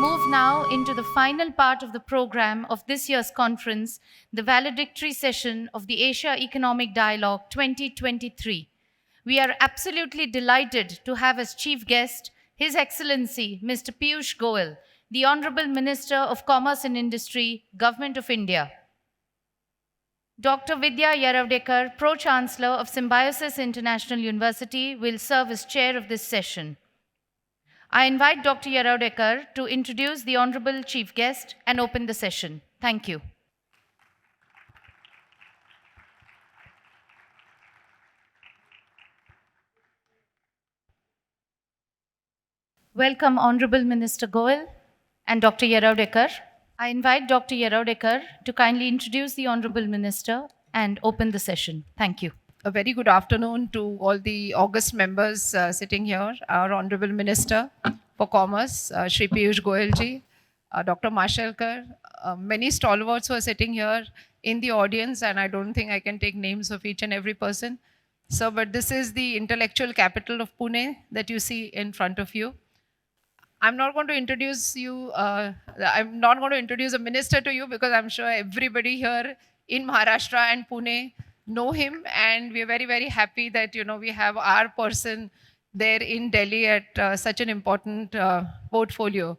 move now into the final part of the program of this year's conference, the Valedictory Session of the Asia Economic Dialogue 2023. We are absolutely delighted to have as chief guest His Excellency Mr. Piyush Goyal, the Honorable Minister of Commerce and Industry, Government of India. Dr. Vidya Yeravdekar, Pro-Chancellor of Symbiosis International University, will serve as chair of this session. I invite Dr. Yeravdekar to introduce the Honorable Chief Guest and open the session. Thank you. Welcome, Honorable Minister Goyal and Dr. Yeravdekar. I invite Dr. Yeravdekar to kindly introduce the Honorable Minister and open the session. Thank you. A very good afternoon to all the august members sitting here, our Honorable Minister for Commerce, Shri Piyush Goyal ji, Dr. Mashelkar, many stalwarts who are sitting here in the audience, and I don't think I can take names of each and every person. So, but this is the intellectual capital of Pune that you see in front of you. I'm not going to introduce you, I'm not going to introduce a minister to you because I'm sure everybody here in Maharashtra and Pune know him, and we're very, very happy that, we have our person there in Delhi at such an important portfolio.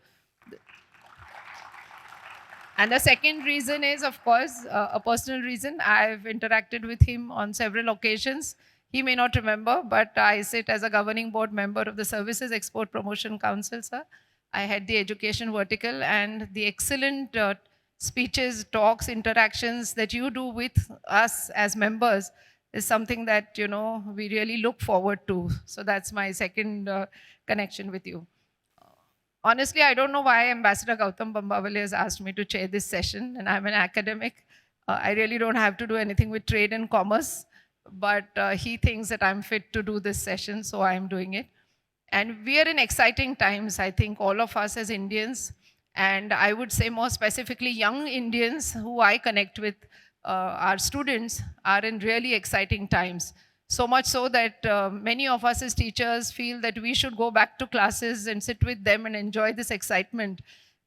And the second reason is, of course, a personal reason. I've interacted with him on several occasions. He may not remember, but I sit as a governing board member of the Services Export Promotion Council, sir. I had the education vertical, and the excellent speeches, talks, interactions that you do with us as members is something that, we really look forward to. So that's my second connection with you. Honestly, I don't know why Ambassador Gautam Bambawale has asked me to chair this session, and I'm an academic. I really don't have to do anything with trade and commerce, but he thinks that I'm fit to do this session, so I'm doing it. And we are in exciting times, I think, all of us as Indians, and I would say more specifically young Indians who I connect with, our students, are in really exciting times. So much so that many of us as teachers feel that we should go back to classes and sit with them and enjoy this excitement.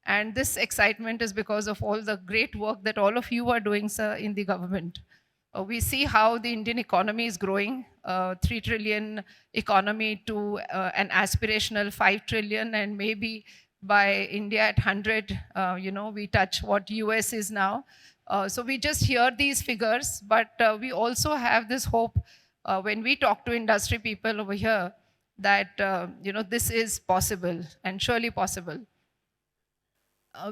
And this excitement is because of all the great work that all of you are doing, sir, in the government. We see how the Indian economy is growing, 3 trillion economy to an aspirational 5 trillion, and maybe by India at 100, we touch what US is now. So we just hear these figures, but we also have this hope when we talk to industry people over here that, this is possible and surely possible.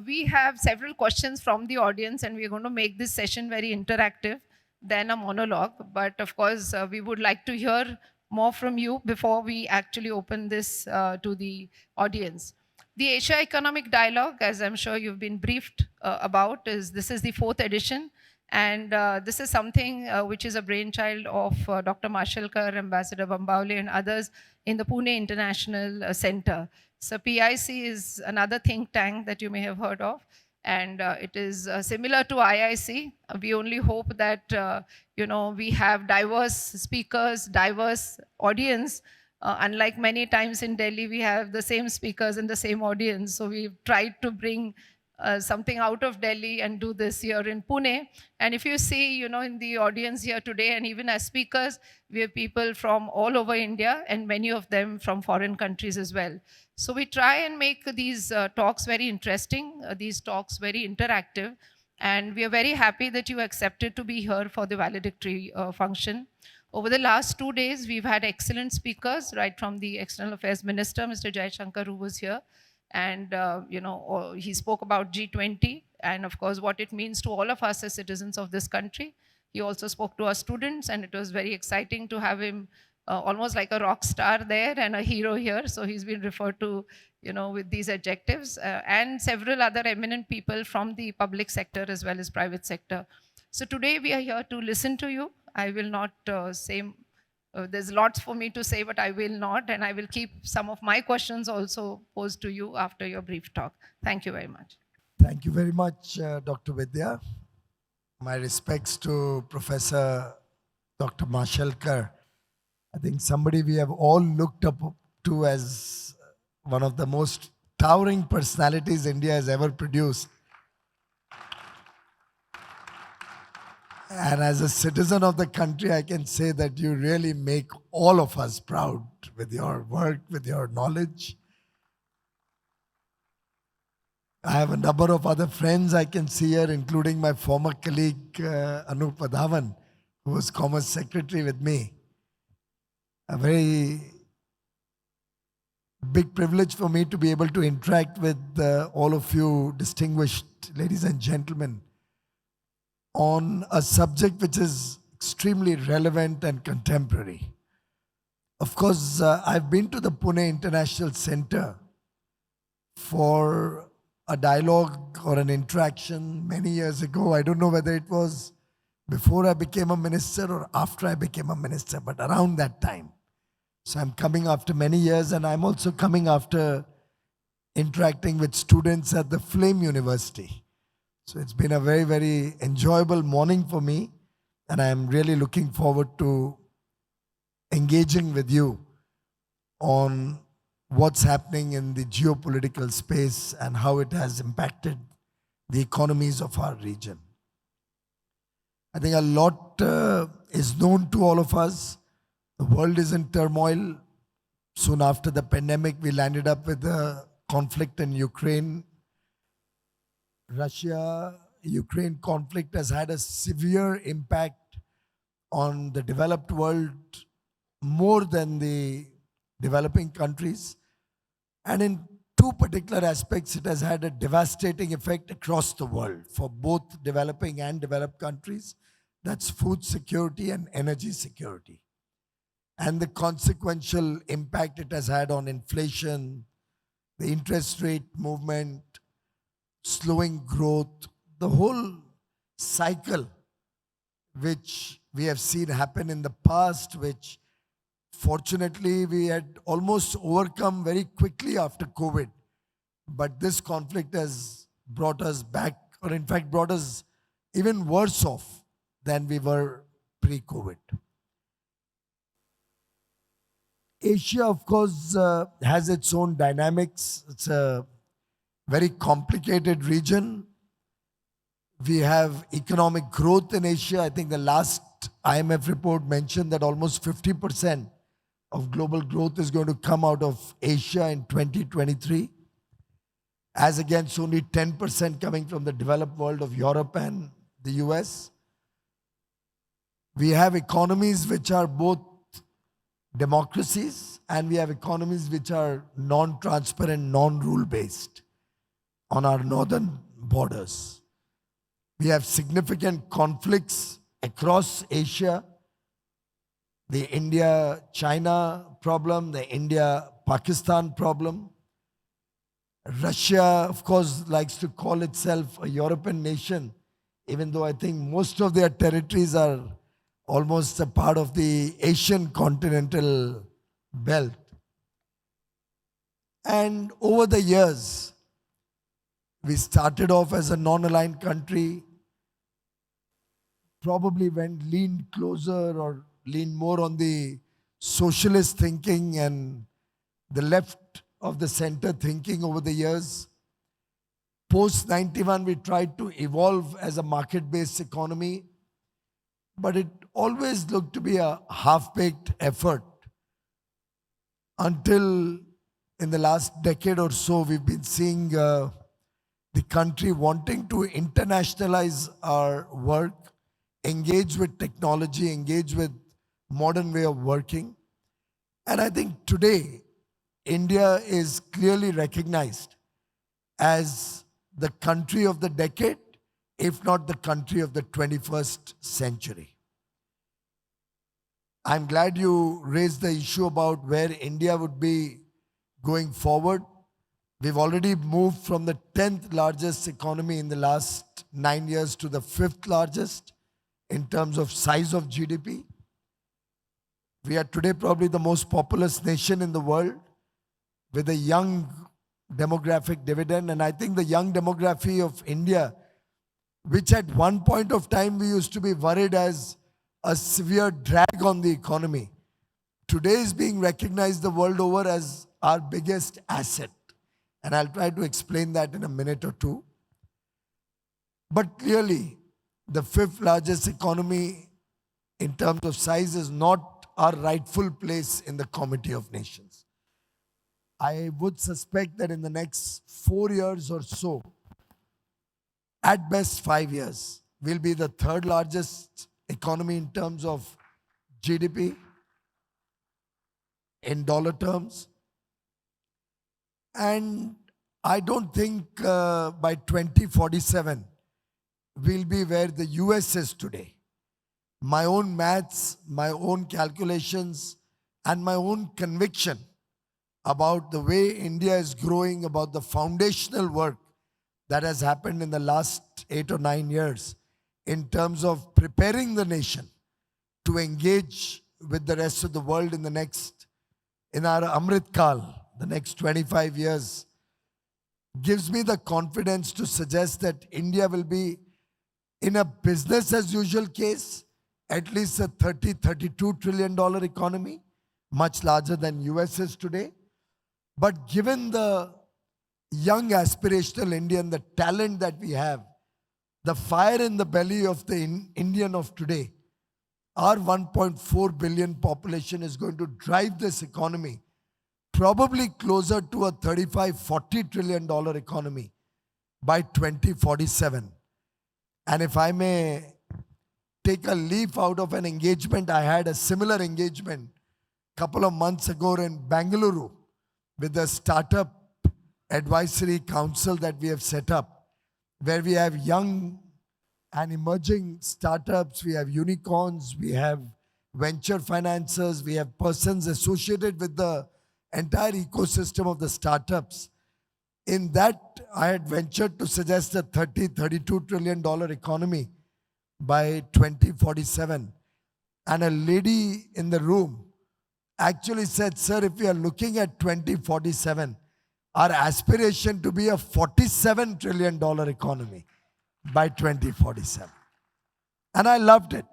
We have several questions from the audience, and we're going to make this session very interactive than a monologue. But of course, we would like to hear more from you before we actually open this to the audience. The Asia Economic Dialogue, as I'm sure you've been briefed about, this is the 4th edition. And this is something which is a brainchild of Dr. Mashelkar, Ambassador Bambawale, and others in the Pune International Center. So PIC is another think tank that you may have heard of. And it is similar to IIC. We only hope that, we have diverse speakers, diverse audience. Unlike many times in Delhi, we have the same speakers and the same audience. So we've tried to bring something out of Delhi and do this here in Pune. And if you see, in the audience here today, and even as speakers, we have people from all over India, and many of them from foreign countries as well. So we try and make these talks very interesting, these talks very interactive. And we are very happy that you accepted to be here for the valedictory function. Over the last 2 days, we've had excellent speakers, right from the External Affairs Minister, Mr. Jaishankar, who was here. And, he spoke about G20 and, of course, what it means to all of us as citizens of this country. He also spoke to our students, and it was very exciting to have him almost like a rock star there and a hero here. So he's been referred to, with these adjectives, and several other eminent people from the public sector as well as private sector. So today we are here to listen to you. I will not say, there's lots for me to say, but I will not. And I will keep some of my questions also posed to you after your brief talk. Thank you very much. Thank you very much, Dr. Vidya. My respects to Professor Dr. Mashelkar. I think somebody we have all looked up to as one of the most towering personalities India has ever produced. And as a citizen of the country, I can say that you really make all of us proud with your work, with your knowledge. I have a number of other friends I can see here, including my former colleague Anup Vadhavan, who was Commerce Secretary with me. A very big privilege for me to be able to interact with all of you distinguished ladies and gentlemen on a subject which is extremely relevant and contemporary. Of course, I've been to the Pune International Center for a dialogue or an interaction many years ago. I don't know whether it was before I became a minister or after I became a minister, but around that time. So I'm coming after many years, and I'm also coming after interacting with students at the Flame University. So it's been a very, very enjoyable morning for me, and I'm really looking forward to engaging with you on what's happening in the geopolitical space and how it has impacted the economies of our region. I think a lot is known to all of us. The world is in turmoil. Soon after the pandemic, we landed up with a conflict in Ukraine. Russia-Ukraine conflict has had a severe impact on the developed world more than the developing countries. And in two particular aspects, it has had a devastating effect across the world for both developing and developed countries. That's food security and energy security. And the consequential impact it has had on inflation, the interest rate movement, slowing growth, the whole cycle which we have seen happen in the past, which fortunately we had almost overcome very quickly after COVID. But this conflict has brought us back, or in fact brought us even worse off than we were pre-COVID. Asia, of course, has its own dynamics. It's a very complicated region. We have economic growth in Asia. I think the last IMF report mentioned that almost 50% of global growth is going to come out of Asia in 2023, as against only 10% coming from the developed world of Europe and the US. We have economies which are both democracies, and we have economies which are non-transparent, non-rule based on our northern borders. We have significant conflicts across Asia. The India-China problem, the India-Pakistan problem. Russia, of course, likes to call itself a European nation, even though I think most of their territories are almost a part of the Asian continental belt. And over the years, we started off as a non-aligned country, probably leaned closer or leaned more on the socialist thinking and the left of the center thinking over the years. Post 91, we tried to evolve as a market-based economy, but it always looked to be a half-baked effort until in the last decade or so, we've been seeing the country wanting to internationalize our work, engage with technology, engage with modern way of working. And I think today, India is clearly recognized as the country of the decade, if not the country of the 21st century. I'm glad you raised the issue about where India would be going forward. We've already moved from the 10th largest economy in the last 9 years to the 5th largest in terms of size of GDP. We are today probably the most populous nation in the world with a young demographic dividend. And I think the young demography of India, which at one point of time we used to be worried as a severe drag on the economy, today is being recognized the world over as our biggest asset. And I'll try to explain that in a minute or two. But clearly, the fifth largest economy in terms of size is not our rightful place in the Committee of Nations. I would suspect that in the next 4 years or so, at best 5 years, we'll be the third largest economy in terms of GDP, in dollar terms. And I don't think by 2047, we'll be where the US is today. My own maths, my own calculations, and my own conviction about the way India is growing, about the foundational work that has happened in the last 8 or 9 years in terms of preparing the nation to engage with the rest of the world in our Amrit Kal, the next 25 years, gives me the confidence to suggest that India will be, in a business as usual case, at least a $32 trillion economy, much larger than US is today. But given the young aspirational Indian, the talent that we have, the fire in the belly of the Indian of today, our 1.4 billion population is going to drive this economy probably closer to a $35-40 trillion economy by 2047. And if I may take a leaf out of an engagement, I had a similar engagement a couple of months ago in Bangalore with the Startup Advisory Council that we have set up, where we have young and emerging startups, we have unicorns, we have venture financiers, we have persons associated with the entire ecosystem of the startups. In that, I had ventured to suggest a $32 trillion economy by 2047. And a lady in the room actually said, sir, if we are looking at 2047, our aspiration to be a $47 trillion economy by 2047. And I loved it.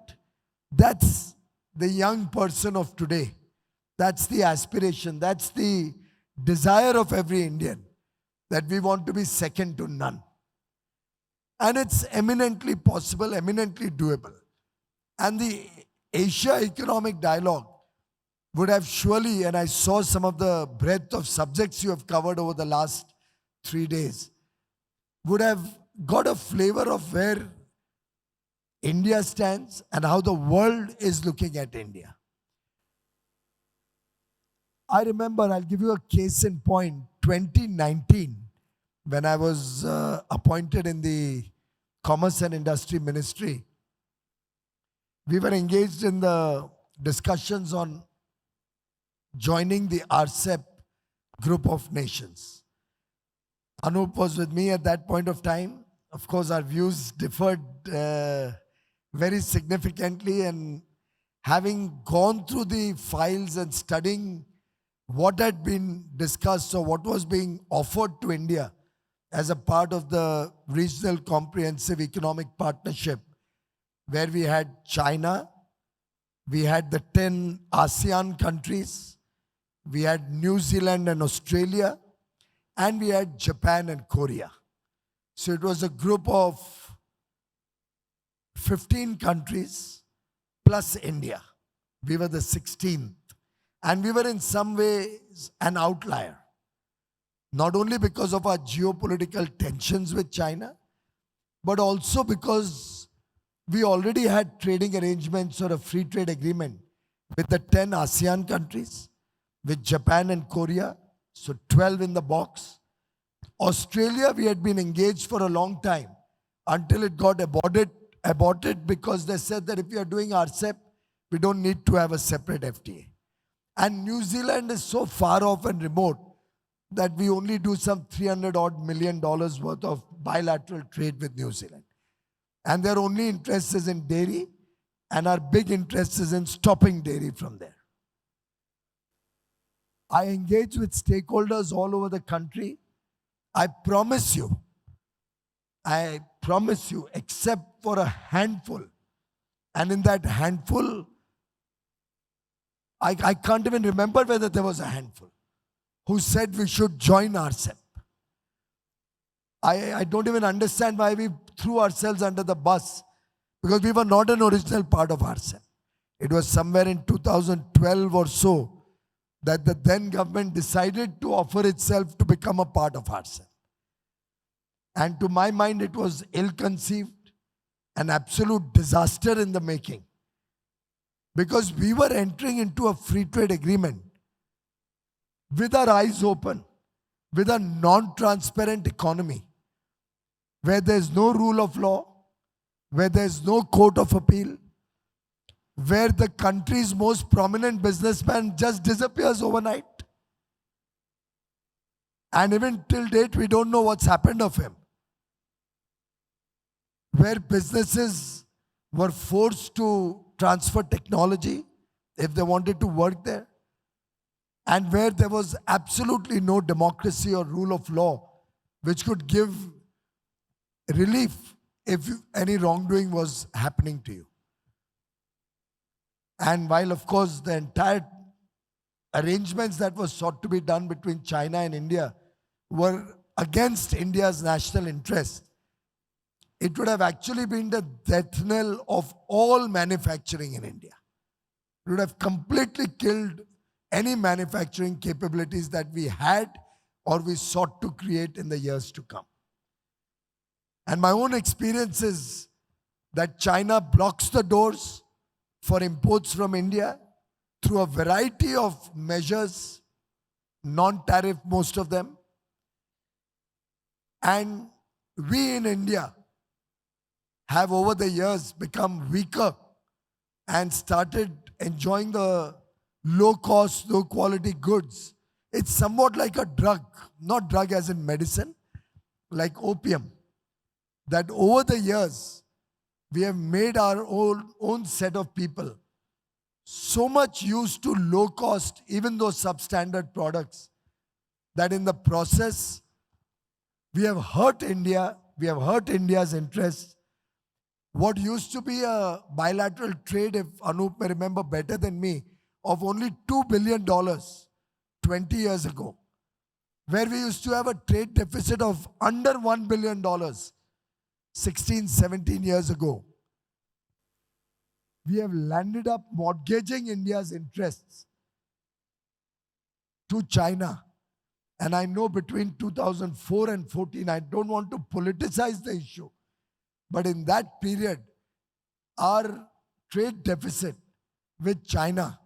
That's the young person of today. That's the aspiration. That's the desire of every Indian, that we want to be second to none. And it's eminently possible, eminently doable. And the Asia Economic Dialogue would have surely, and I saw some of the breadth of subjects you have covered over the last 3 days, would have got a flavor of where India stands and how the world is looking at India. I remember, I'll give you a case in point, 2019, when I was appointed in the Commerce and Industry Ministry, we were engaged in the discussions on joining the RCEP group of nations. Anup was with me at that point of time. Of course, our views differed very significantly, and having gone through the files and studying what had been discussed or what was being offered to India as a part of the Regional Comprehensive Economic Partnership, where we had China, we had the 10 ASEAN countries, we had New Zealand and Australia, and we had Japan and Korea. So it was a group of 15 countries plus India. We were the 16th. And we were in some ways an outlier. Not only because of our geopolitical tensions with China, but also because we already had trading arrangements or a free trade agreement with the 10 ASEAN countries, with Japan and Korea, so 12 in the box. Australia, we had been engaged for a long time until it got aborted because they said that if we are doing RCEP, we don't need to have a separate FTA. And New Zealand is so far off and remote that we only do some $300 million worth of bilateral trade with New Zealand. And their only interest is in dairy, and our big interest is in stopping dairy from there. I engage with stakeholders all over the country. I promise you, except for a handful, and in that handful, I can't even remember whether there was a handful, who said we should join RCEP. I don't even understand why we threw ourselves under the bus, because we were not an original part of RCEP. It was somewhere in 2012 or so that the then government decided to offer itself to become a part of RCEP. And to my mind, it was ill-conceived, an absolute disaster in the making. Because we were entering into a free trade agreement with our eyes open, with a non-transparent economy, where there's no rule of law, where there's no court of appeal, where the country's most prominent businessman just disappears overnight. And even till date, we don't know what's happened of him. Where businesses were forced to transfer technology if they wanted to work there, and where there was absolutely no democracy or rule of law which could give relief if any wrongdoing was happening to you. And while, of course, the entire arrangements that were sought to be done between China and India were against India's national interest, it would have actually been the death knell of all manufacturing in India. It would have completely killed any manufacturing capabilities that we had or we sought to create in the years to come. And my own experience is that China blocks the doors for imports from India through a variety of measures, non-tariff most of them. And we in India have over the years become weaker and started enjoying the low-cost, low-quality goods. It's somewhat like a drug, not drug as in medicine, like opium, that over the years, we have made our own set of people so much used to low-cost, even though substandard products, that in the process, we have hurt India, we have hurt India's interests. What used to be a bilateral trade, if Anup may remember better than me, of only $2 billion 20 years ago, where we used to have a trade deficit of under $1 billion 16, 17 years ago. We have landed up mortgaging India's interests to China. And I know between 2004 and 14, I don't want to politicize the issue, but in that period, our trade deficit with China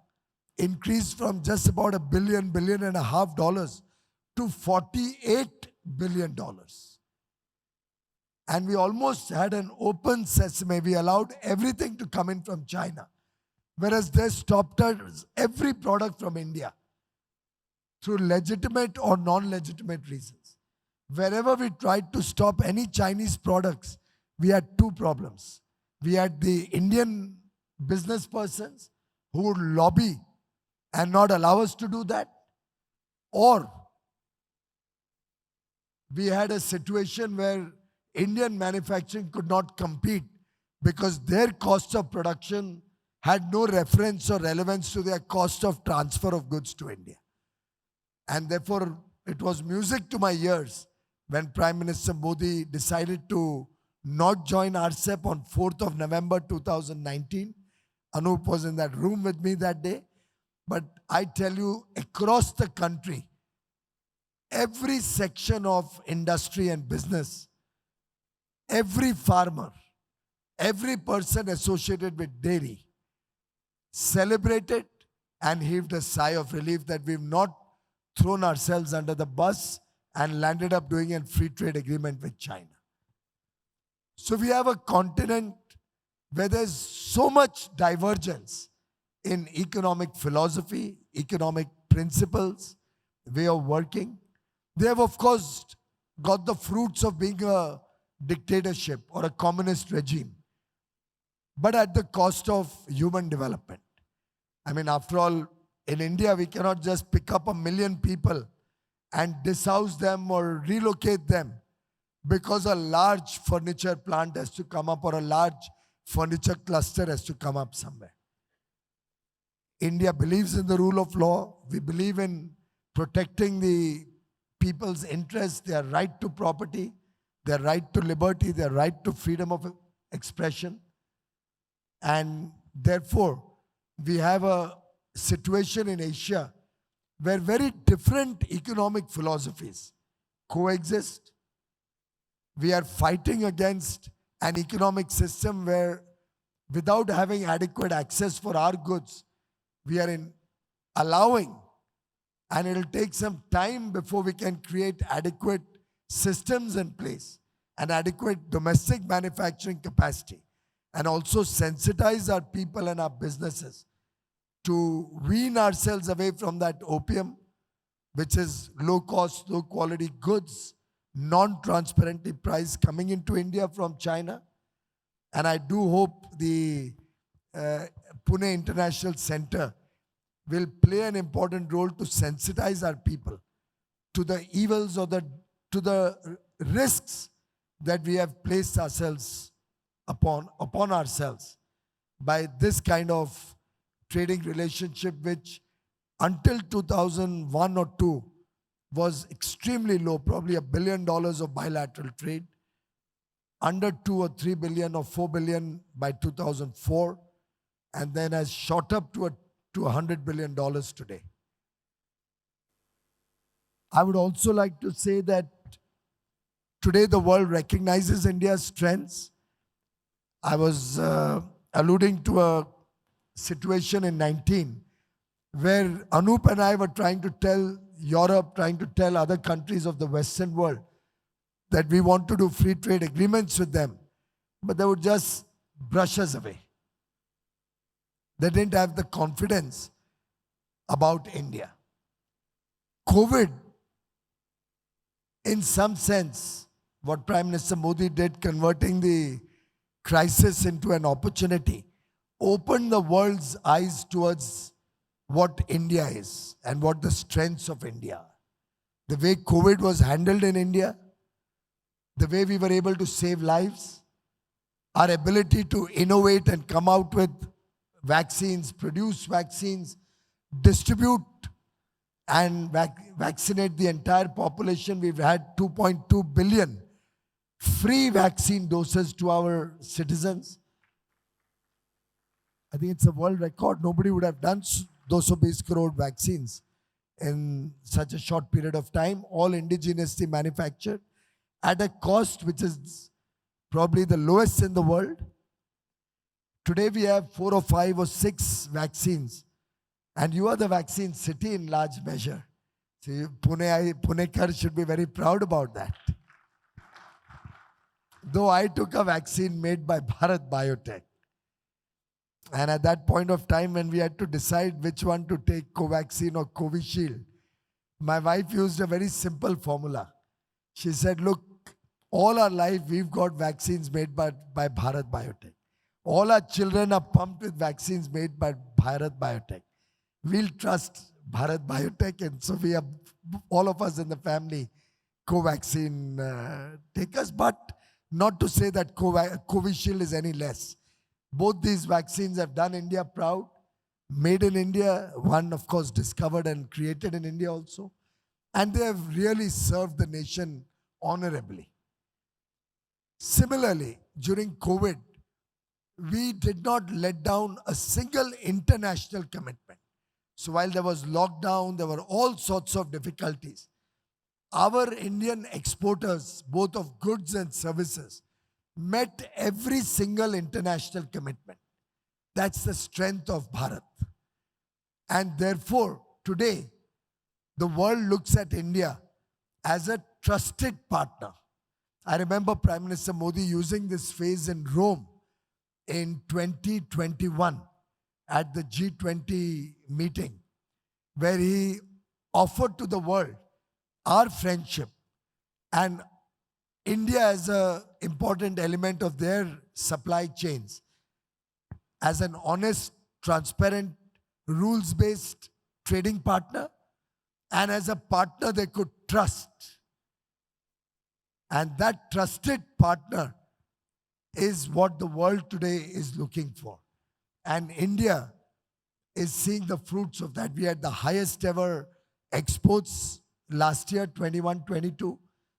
increased from just about $1 billion, $1.5 billion to $48 billion. And we almost had an open sesame. We allowed everything to come in from China, whereas they stopped us every product from India through legitimate or non-legitimate reasons. Wherever we tried to stop any Chinese products, we had two problems. We had the Indian business persons who would lobby and not allow us to do that, or we had a situation where Indian manufacturing could not compete because their cost of production had no reference or relevance to their cost of transfer of goods to India. And therefore, it was music to my ears when Prime Minister Modi decided to not join RCEP on 4th of November 2019. Anup was in that room with me that day. But I tell you, across the country, every section of industry and business, every farmer, every person associated with dairy celebrated and heaved a sigh of relief that we've not thrown ourselves under the bus and landed up doing a free trade agreement with China. So we have a continent where there's so much divergence in economic philosophy, economic principles, way of working. They have, of course, got the fruits of being a dictatorship or a communist regime, but at the cost of human development. I mean, after all, in India, we cannot just pick up 1 million people and dishouse them or relocate them because a large furniture plant has to come up or a large furniture cluster has to come up somewhere. India believes in the rule of law. We believe in protecting the people's interests, their right to property. their right to liberty, their right to freedom of expression. And therefore, we have a situation in Asia where very different economic philosophies coexist. We are fighting against an economic system where, without having adequate access for our goods, we are allowing, and it'll take some time before we can create adequate systems in place and adequate domestic manufacturing capacity, and also sensitize our people and our businesses to wean ourselves away from that opium, which is low cost, low quality goods, non-transparently priced, coming into India from China. And I do hope the Pune International Center will play an important role to sensitize our people to the evils or to the risks that we have placed ourselves upon ourselves by this kind of trading relationship, which until 2001 or 2 was extremely low, probably $1 billion of bilateral trade, under 2 or 3 billion or 4 billion by 2004, and then has shot up to $100 billion today. I would also like to say that today the world recognizes India's strengths. I was alluding to a situation in 19 where Anup and I were trying to tell Europe, trying to tell other countries of the Western world that we want to do free trade agreements with them, but they would just brush us away. They didn't have the confidence about India. COVID, in some sense, what Prime Minister Modi did, converting the crisis into an opportunity, opened the world's eyes towards what India is and what the strengths of India are. The way COVID was handled in India, the way we were able to save lives, our ability to innovate and come out with vaccines, produce vaccines, distribute and vaccinate the entire population. We've had 2.2 billion free vaccine doses to our citizens. I think it's a world record. Nobody would have done 220 crore vaccines in such a short period of time, all indigenously manufactured at a cost which is probably the lowest in the world. Today we have 4 or 5 or 6 vaccines, and you are the vaccine city in large measure. So Punekar should be very proud about that. Though I took a vaccine made by Bharat Biotech. And at that point of time when we had to decide which one to take, Covaxin or Covishield, my wife used a very simple formula. She said, look, all our life we've got vaccines made by Bharat Biotech. All our children are pumped with vaccines made by Bharat Biotech. We'll trust Bharat Biotech, and so we have, all of us in the family, Covaxin takers, but not to say that Covishield is any less. Both these vaccines have done India proud, made in India, one of course discovered and created in India also, and they have really served the nation honorably. Similarly, during COVID, we did not let down a single international commitment. So while there was lockdown, there were all sorts of difficulties. Our Indian exporters, both of goods and services, met every single international commitment. That's the strength of Bharat. And therefore, today, the world looks at India as a trusted partner. I remember Prime Minister Modi using this phrase in Rome in 2021 at the G20 meeting, where he offered to the world our friendship and India as an important element of their supply chains, as an honest, transparent, rules-based trading partner, and as a partner they could trust. And that trusted partner is what the world today is looking for. And India is seeing the fruits of that. We had the highest ever exports last year, 21-22,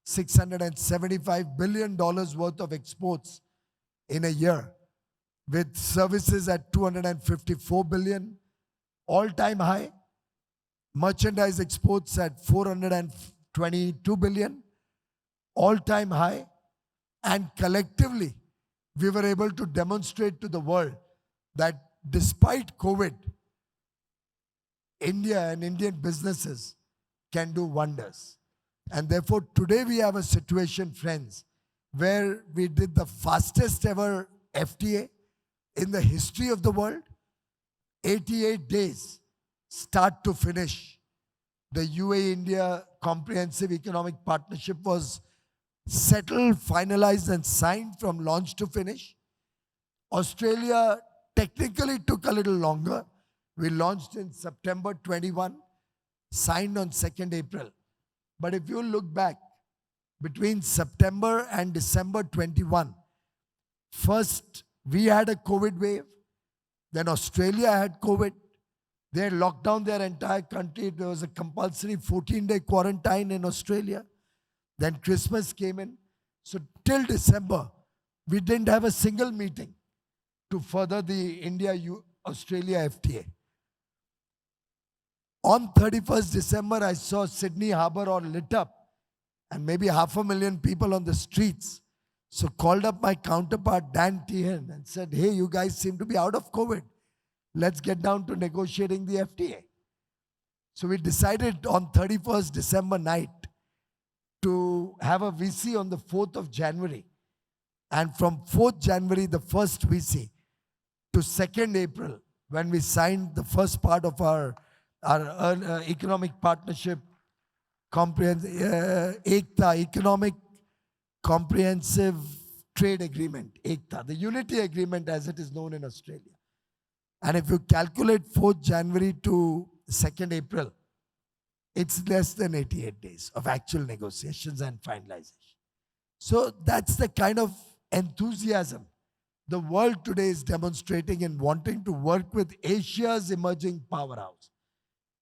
$675 billion worth of exports in a year, with services at 254 billion, all-time high, merchandise exports at 422 billion, all-time high, and collectively, we were able to demonstrate to the world that despite COVID, India and Indian businesses can do wonders. And therefore, today we have a situation, friends, where we did the fastest ever FTA in the history of the world, 88 days, start to finish. The UAE-India Comprehensive Economic Partnership was settled, finalized, and signed from launch to finish. Australia technically took a little longer. We launched in September 21, signed on 2nd April. But if you look back, between September and December 21, first we had a COVID wave, then Australia had COVID. They had locked down their entire country. There was a compulsory 14-day quarantine in Australia. Then Christmas came in. So till December, we didn't have a single meeting to further the India-Australia FTA. On 31st December, I saw Sydney Harbour all lit up and maybe 500,000 people on the streets. So called up my counterpart, Dan Tehan, and said, hey, you guys seem to be out of COVID. Let's get down to negotiating the FTA. So we decided on 31st December night to have a VC on the 4th of January. And from 4th January, the first VC, to 2nd April, when we signed the first part of our economic partnership, ECTA, Economic Comprehensive Trade Agreement, ECTA, the Unity Agreement as it is known in Australia. And if you calculate 4th January to 2nd April, it's less than 88 days of actual negotiations and finalization. So that's the kind of enthusiasm the world today is demonstrating in wanting to work with Asia's emerging powerhouse,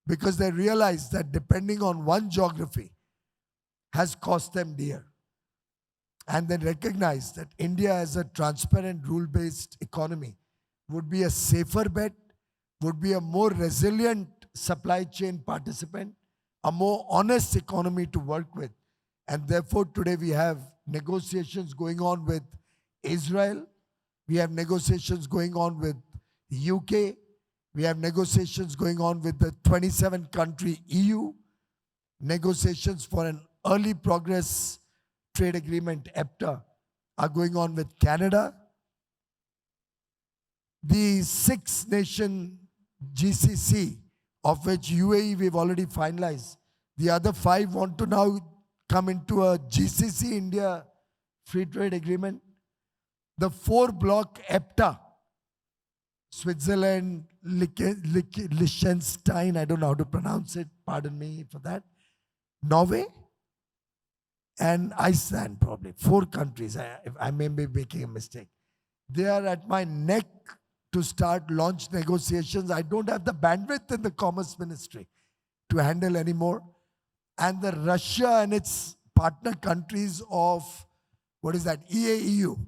because they realize that depending on one geography has cost them dear. And they recognize that India as a transparent, rule-based economy would be a safer bet, would be a more resilient supply chain participant, a more honest economy to work with. And therefore, today we have negotiations going on with Israel. We have negotiations going on with UK. We have negotiations going on with the 27-country EU. Negotiations for an early progress trade agreement, EPTA, are going on with Canada. The 6-nation GCC, of which UAE we've already finalized. The other 5 want to now come into a GCC India free trade agreement. The 4-block EPTA, Switzerland, Liechtenstein, I don't know how to pronounce it, pardon me for that, Norway, and Iceland probably. 4 countries, I may be making a mistake. They are at my neck to start launch negotiations. I don't have the bandwidth in the Commerce Ministry to handle anymore. And the Russia and its partner countries of, what is that, EAEU,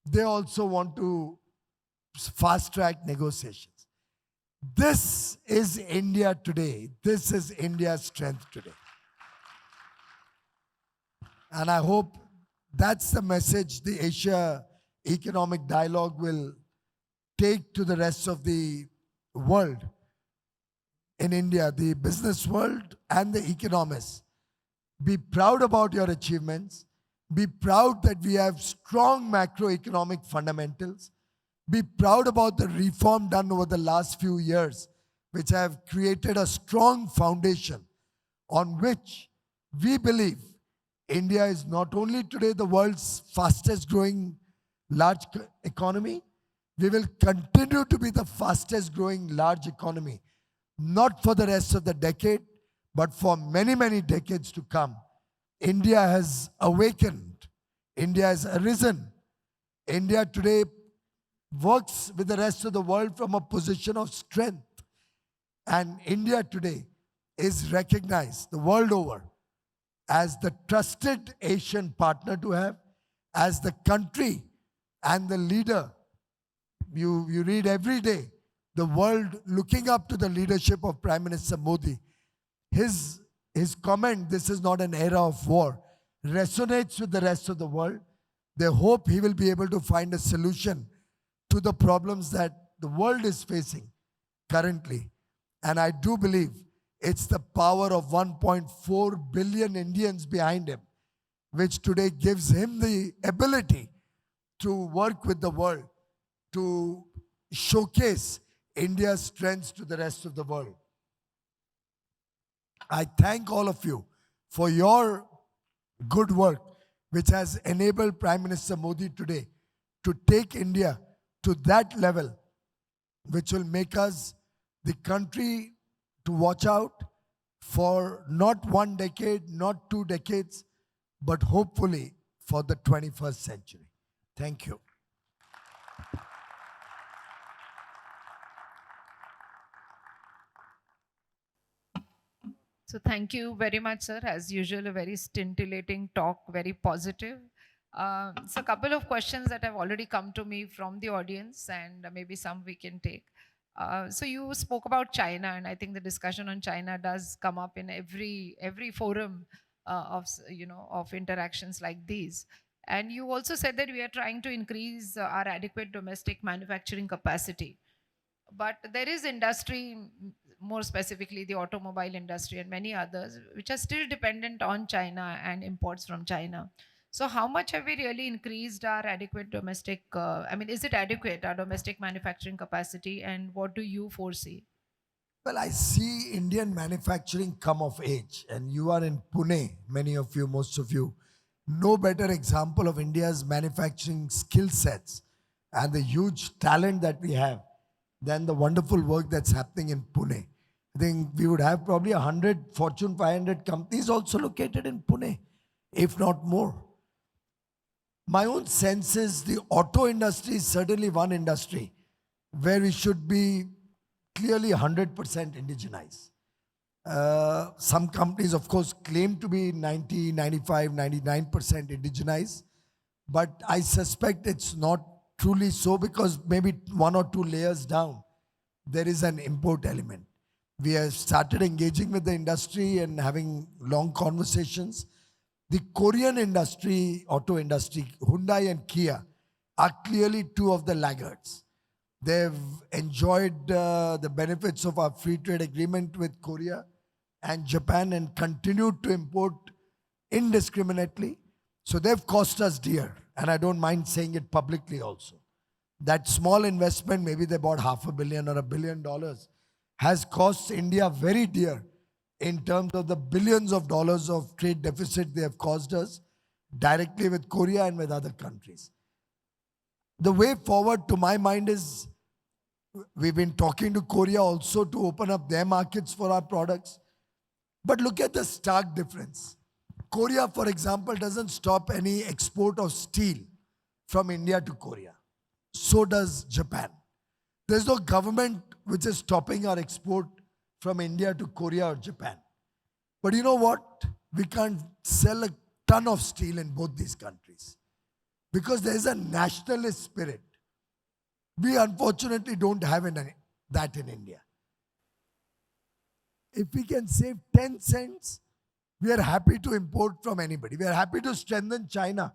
they also want to fast-track negotiations. This is India today. This is India's strength today. And I hope that's the message the Asia Economic Dialogue will take to the rest of the world. In India, the business world and the economists. Be proud about your achievements. Be proud that we have strong macroeconomic fundamentals. Be proud about the reform done over the last few years, which have created a strong foundation on which we believe India is not only today the world's fastest growing large economy, we will continue to be the fastest growing large economy, not for the rest of the decade, but for many, many decades to come. India has awakened. India has arisen. India today works with the rest of the world from a position of strength. And India today is recognized the world over as the trusted Asian partner to have, as the country and the leader. You read every day the world looking up to the leadership of Prime Minister Modi. His comment, "This is not an era of war," resonates with the rest of the world. They hope he will be able to find a solution to the problems that the world is facing currently. And I do believe it's the power of 1.4 billion Indians behind him, which today gives him the ability to work with the world, to showcase India's strengths to the rest of the world. I thank all of you for your good work, which has enabled Prime Minister Modi today to take India to that level, which will make us the country to watch out for not 1 decade, not 2 decades, but hopefully for the 21st century. Thank you. So thank you very much, sir. As usual, a very scintillating talk, very positive. So a couple of questions that have already come to me from the audience, and maybe some we can take. So you spoke about China, and I think the discussion on China does come up in every forum of interactions like these. And you also said that we are trying to increase our adequate domestic manufacturing capacity. But there is industry, more specifically the automobile industry and many others, which are still dependent on China and imports from China. So how much have we really increased our adequate domestic, is it adequate, our domestic manufacturing capacity, and what do you foresee? Well, I see Indian manufacturing come of age, and you are in Pune, many of you, most of you. No better example of India's manufacturing skill sets and the huge talent that we have than the wonderful work that's happening in Pune. I think we would have probably 100 Fortune 500 companies also located in Pune, if not more. My own sense is the auto industry is certainly one industry where we should be clearly 100% indigenized. Some companies, of course, claim to be 90, 95, 99% indigenized, but I suspect it's not truly so, because maybe 1 or 2 layers down, there is an import element. We have started engaging with the industry and having long conversations. The Korean industry, auto industry, Hyundai and Kia, are clearly 2 of the laggards. They've enjoyed the benefits of our free trade agreement with Korea and Japan and continued to import indiscriminately. So they've cost us dear. And I don't mind saying it publicly also. That small investment, maybe they bought $500 million or $1 billion, has cost India very dear in terms of the billions of dollars of trade deficit they have caused us directly with Korea and with other countries. The way forward, to my mind, is we've been talking to Korea also to open up their markets for our products. But look at the stark difference. Korea, for example, doesn't stop any export of steel from India to Korea. So does Japan. There's no government which is stopping our export from India to Korea or Japan. But you know what? We can't sell a ton of steel in both these countries because there's a nationalist spirit. We unfortunately don't have that in India. If we can save 10 cents, we are happy to import from anybody. We are happy to strengthen China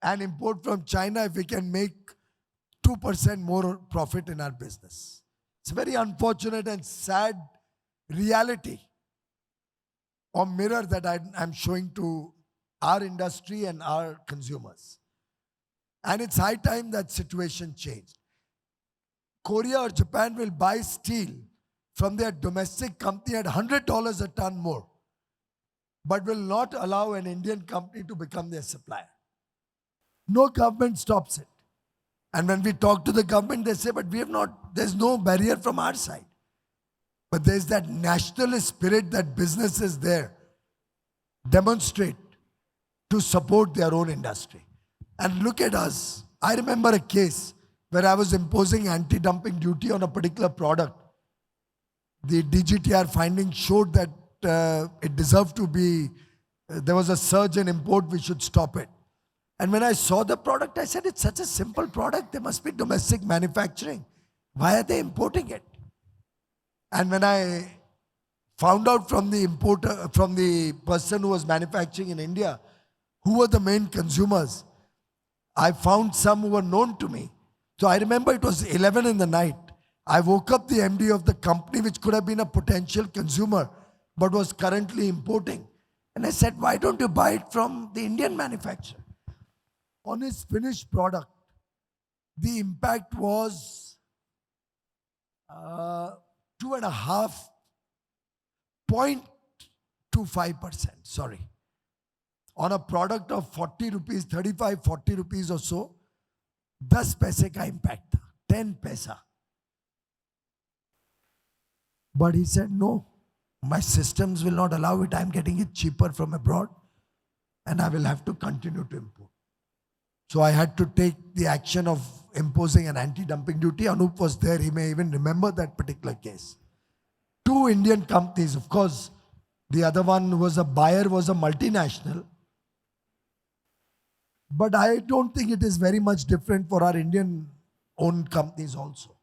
and import from China if we can make 2% more profit in our business. It's a very unfortunate and sad reality or mirror that I'm showing to our industry and our consumers. And it's high time that situation changed. Korea or Japan will buy steel from their domestic company at $100 a ton more, but will not allow an Indian company to become their supplier. No government stops it. And when we talk to the government, they say, but we have not, there's no barrier from our side. But there's that nationalist spirit that businesses there demonstrate to support their own industry. And look at us. I remember a case where I was imposing anti-dumping duty on a particular product. The DGTR findings showed that it deserved to be there was a surge in import, we should stop it. And when I saw the product, I said, it's such a simple product. There must be domestic manufacturing. Why are they importing it? And when I found out from the importer, from the person who was manufacturing in India, who were the main consumers, I found some who were known to me. So I remember it was 11 in the night. I woke up the MD of the company, which could have been a potential consumer, but was currently importing. And I said, why don't you buy it from the Indian manufacturer? On his finished product, the impact was 2.5%, sorry. On a product of 40 rupees, 35, 40 rupees or so, 10 paise ka impact tha, 10 paisa. But he said, no, my systems will not allow it. I'm getting it cheaper from abroad and I will have to continue to import. So I had to take the action of imposing an anti-dumping duty. Anup was there. He may even remember that particular case. 2 Indian companies, of course, the other one who was a buyer was a multinational. But I don't think it is very much different for our Indian-owned companies also.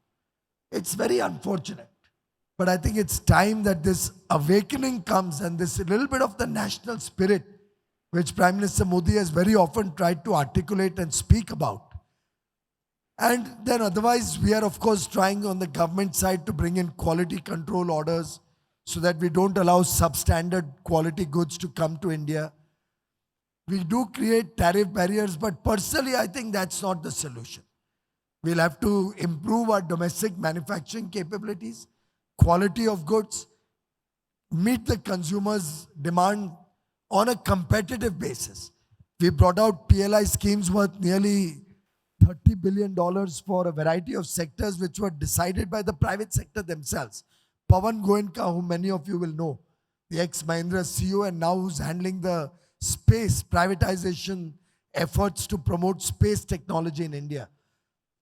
It's very unfortunate. But I think it's time that this awakening comes and this little bit of the national spirit, which Prime Minister Modi has very often tried to articulate and speak about. And then otherwise, we are of course trying on the government side to bring in quality control orders so that we don't allow substandard quality goods to come to India. We do create tariff barriers, but personally, I think that's not the solution. We'll have to improve our domestic manufacturing capabilities, quality of goods, meet the consumer's demand on a competitive basis. We brought out PLI schemes worth nearly $30 billion for a variety of sectors which were decided by the private sector themselves. Pawan Goenka, who many of you will know, the ex-Mahindra CEO and now who's handling the space privatization efforts to promote space technology in India.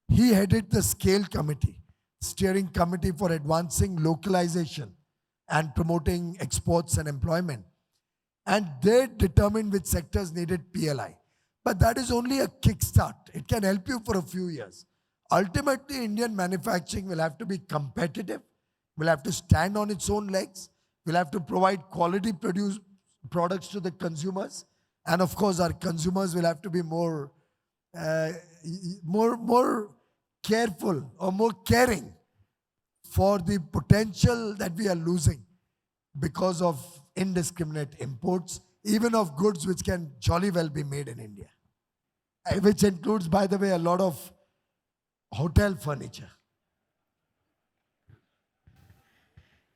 He headed the SCALE committee, steering committee for advancing localization and promoting exports and employment. And they determined which sectors needed PLI. But that is only a kickstart. It can help you for a few years. Ultimately, Indian manufacturing will have to be competitive, will have to stand on its own legs, will have to provide quality products to the consumers. And of course, our consumers will have to be more careful or more caring for the potential that we are losing because of indiscriminate imports, even of goods which can jolly well be made in India, which includes, by the way, a lot of hotel furniture.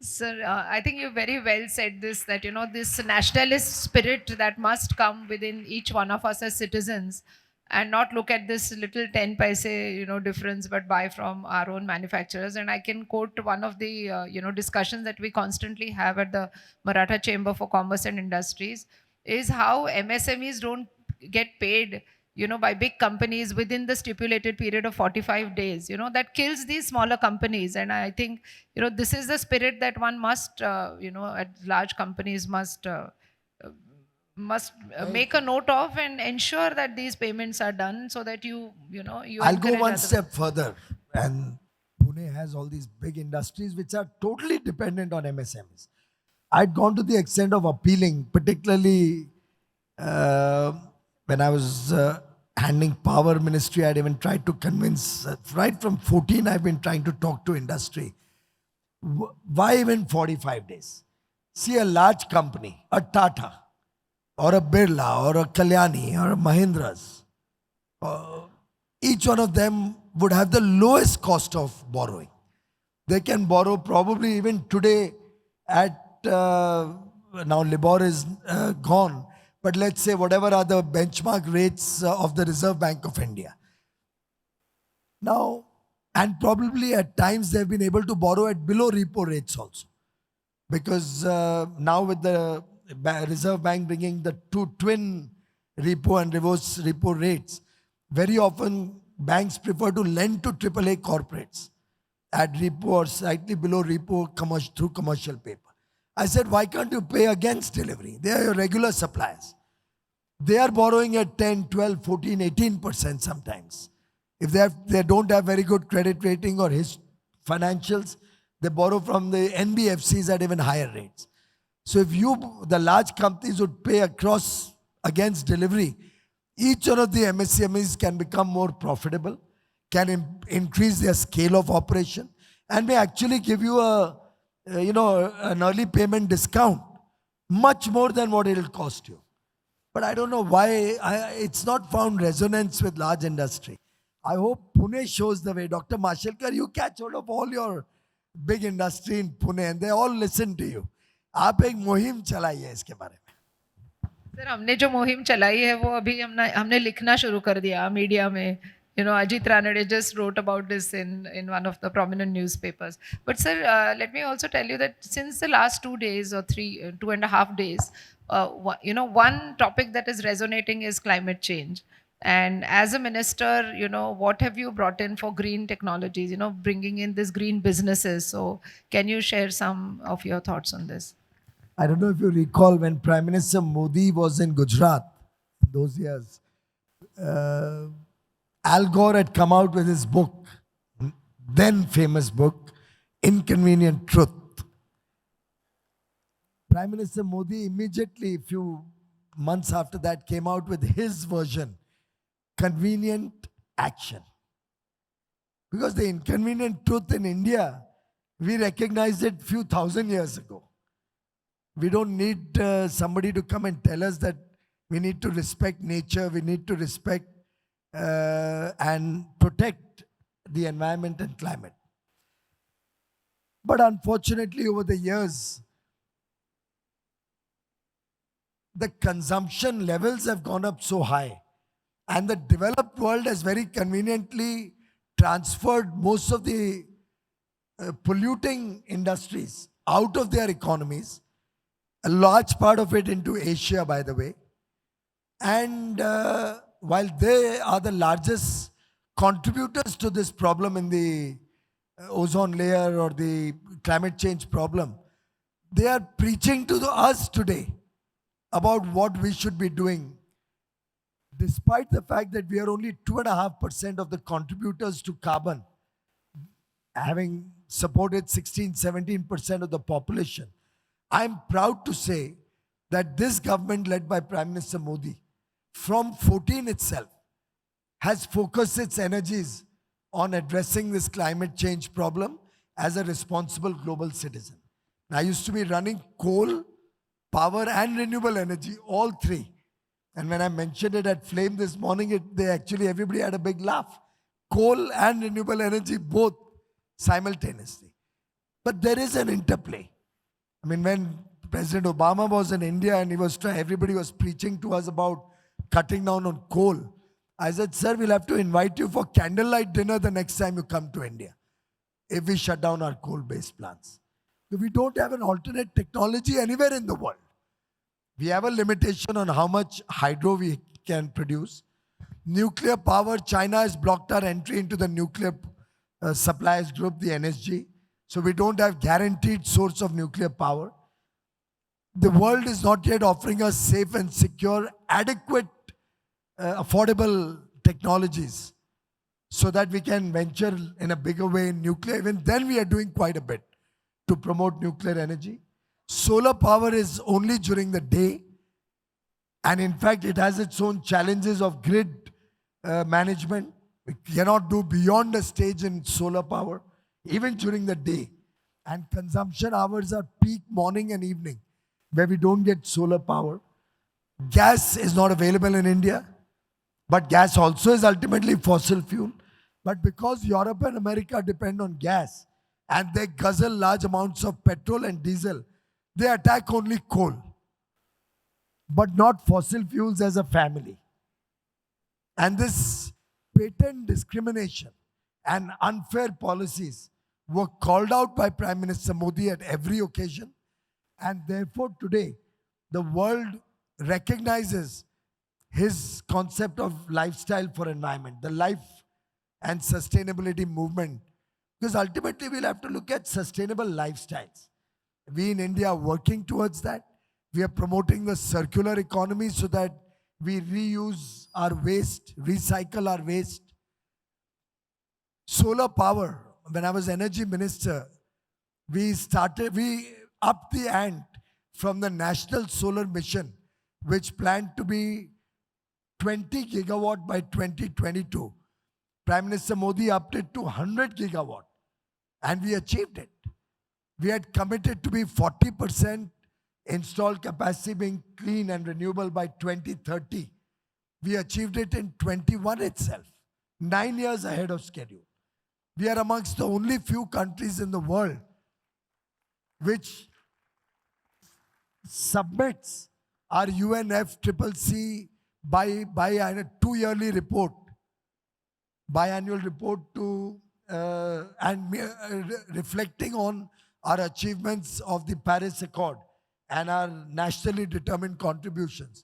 Sir, I think you very well said this, that, this nationalist spirit that must come within each one of us as citizens, and not look at this little 10 paise, difference, but buy from our own manufacturers. And I can quote one of the, discussions that we constantly have at the Maratha Chamber for Commerce and Industries, is how MSMEs don't get paid, by big companies within the stipulated period of 45 days. That kills these smaller companies. And I think, this is the spirit that one must, at large companies must make a note of and ensure that these payments are done so that you I'll go encourage one others. step further. And Pune has all these big industries which are totally dependent on MSMEs. I'd gone to the extent of appealing, particularly when I was handling power ministry. I'd even tried to convince, right from 14, I've been trying to talk to industry. Why even 45 days? See, a large company, a Tata, or a Birla, or a Kalyani, or a Mahindras, each one of them would have the lowest cost of borrowing. They can borrow probably even today at, now Libor is gone, but let's say whatever are the benchmark rates of the Reserve Bank of India. Now, and probably at times they've been able to borrow at below repo rates also. Because now with the Reserve Bank bringing the two twin repo and reverse repo rates, very often banks prefer to lend to AAA corporates at repo or slightly below repo through commercial paper. I said, why can't you pay against delivery? They are your regular suppliers. They are borrowing at 10, 12, 14, 18% sometimes. If they don't have very good credit rating or his financials, they borrow from the NBFCs at even higher rates. So if the large companies would pay across against delivery, each one of the MSMEs can become more profitable, can increase their scale of operation, and may actually give you an early payment discount, much more than what it will cost you. But I don't know why it's not found resonance with large industry. I hope Pune shows the way. Dr. Mashelkar, you catch hold of all your big industry in Pune and they all listen to you. आप एक मुहिम चलाइए इसके बारे में. Sir, हमने जो मुहिम चलाई है वो अभी हमने लिखना शुरू कर दिया मीडिया में. Ajit Ranade just wrote about this in one of the prominent newspapers. But sir, let me also tell you that since the last 2 days or 2.5 days, one topic that is resonating is climate change. And as a minister, what have you brought in for green technologies, bringing in these green businesses? So can you share some of your thoughts on this? I don't know if you recall when Prime Minister Modi was in Gujarat those years, Al Gore had come out with his book, then famous book, Inconvenient Truth. Prime Minister Modi immediately, a few months after that, came out with his version, Convenient Action. Because the inconvenient truth in India, we recognized it few thousand years ago. We don't need somebody to come and tell us that we need to respect nature, we need to respect and protect the environment and climate. But unfortunately, over the years, the consumption levels have gone up so high, and the developed world has very conveniently transferred most of the polluting industries out of their economies, a large part of it into Asia, by the way. And while they are the largest contributors to this problem in the ozone layer or the climate change problem, they are preaching to us today about what we should be doing, despite the fact that we are only 2.5% of the contributors to carbon, having supported 16-17% of the population. I'm proud to say that this government led by Prime Minister Modi, from 14 itself, has focused its energies on addressing this climate change problem as a responsible global citizen. I used to be running coal, power and renewable energy, all three. And when I mentioned it at Flame this morning, everybody had a big laugh. Coal and renewable energy, both simultaneously. But there is an interplay. I mean, when President Obama was in India and everybody was preaching to us about cutting down on coal, I said, sir, we'll have to invite you for candlelight dinner the next time you come to India if we shut down our coal-based plants. So we don't have an alternate technology anywhere in the world. We have a limitation on how much hydro we can produce. Nuclear power, China has blocked our entry into the nuclear suppliers group, the NSG. So we don't have guaranteed source of nuclear power. The world is not yet offering us safe and secure, adequate, affordable technologies so that we can venture in a bigger way in nuclear. Even then we are doing quite a bit to promote nuclear energy. Solar power is only during the day, and in fact it has its own challenges of grid management. We cannot do beyond a stage in solar power, even during the day. And consumption hours are peak morning and evening, where we don't get solar power. Gas is not available in India, but gas also is ultimately fossil fuel. But because Europe and America depend on gas, and they guzzle large amounts of petrol and diesel, they attack only coal, but not fossil fuels as a family. And this patent discrimination and unfair policies were called out by Prime Minister Modi at every occasion. And therefore today, the world recognizes his concept of lifestyle for environment, the life and sustainability movement. Because ultimately we'll have to look at sustainable lifestyles. We in India are working towards that. We are promoting the circular economy so that we reuse our waste, recycle our waste. Solar power. When I was energy minister, we upped the ante from the National Solar Mission, which planned to be 20 gigawatt by 2022. Prime Minister Modi upped it to 100 gigawatt, and we achieved it. We had committed to be 40% installed capacity being clean and renewable by 2030. We achieved it in 21 itself, 9 years ahead of schedule. We are amongst the only few countries in the world which submits our UNFCCC by a 2-yearly report, biannual report to reflecting on our achievements of the Paris Accord and our nationally determined contributions.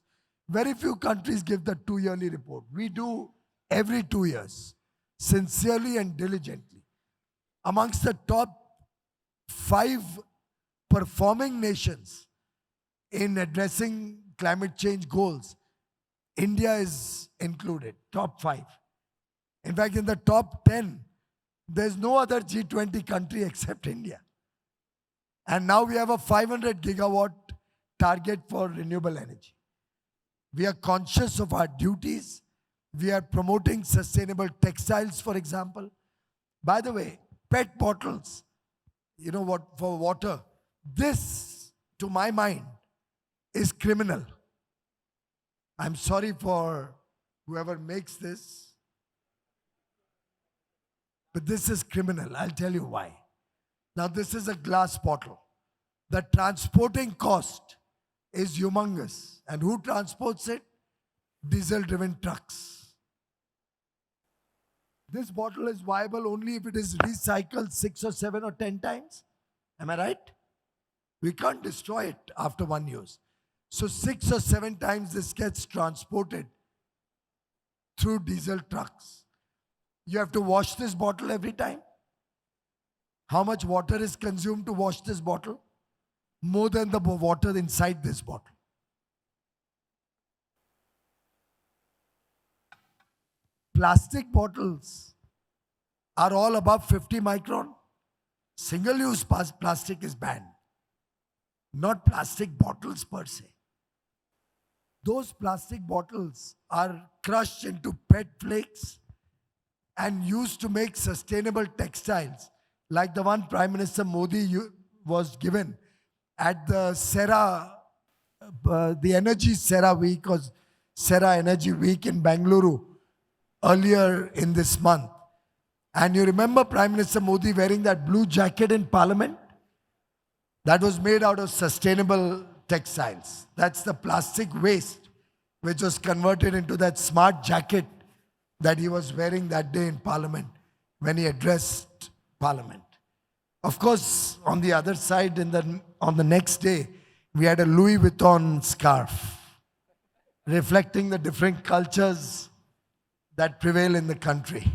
Very few countries give the 2-yearly report. We do every 2 years, sincerely and diligently. Amongst the top 5 performing nations in addressing climate change goals, India is included, top 5. In fact, in the top 10, there's no other G20 country except India. And now we have a 500 gigawatt target for renewable energy. We are conscious of our duties. We are promoting sustainable textiles, for example. By the way, PET bottles, you know what, for water, this, to my mind, is criminal. I'm sorry for whoever makes this, but this is criminal. I'll tell you why. Now, this is a glass bottle. The transporting cost is humongous. And who transports it? Diesel-driven trucks. This bottle is viable only if it is recycled 6 or 7 or 10 times. Am I right? We can't destroy it after 1 use. So 6 or 7 times this gets transported through diesel trucks. You have to wash this bottle every time. How much water is consumed to wash this bottle? More than the water inside this bottle. Plastic bottles are all above 50 micron. Single-use plastic is banned. Not plastic bottles per se. Those plastic bottles are crushed into PET flakes and used to make sustainable textiles, like the one Prime Minister Modi was given at the the Energy Sera Week, or Sera Energy Week in Bengaluru earlier in this month. And you remember Prime Minister Modi wearing that blue jacket in Parliament? That was made out of sustainable textiles. That's the plastic waste which was converted into that smart jacket that he was wearing that day in Parliament when he addressed Parliament. Of course, on the other side, on the next day, we had a Louis Vuitton scarf reflecting the different cultures that prevail in the country.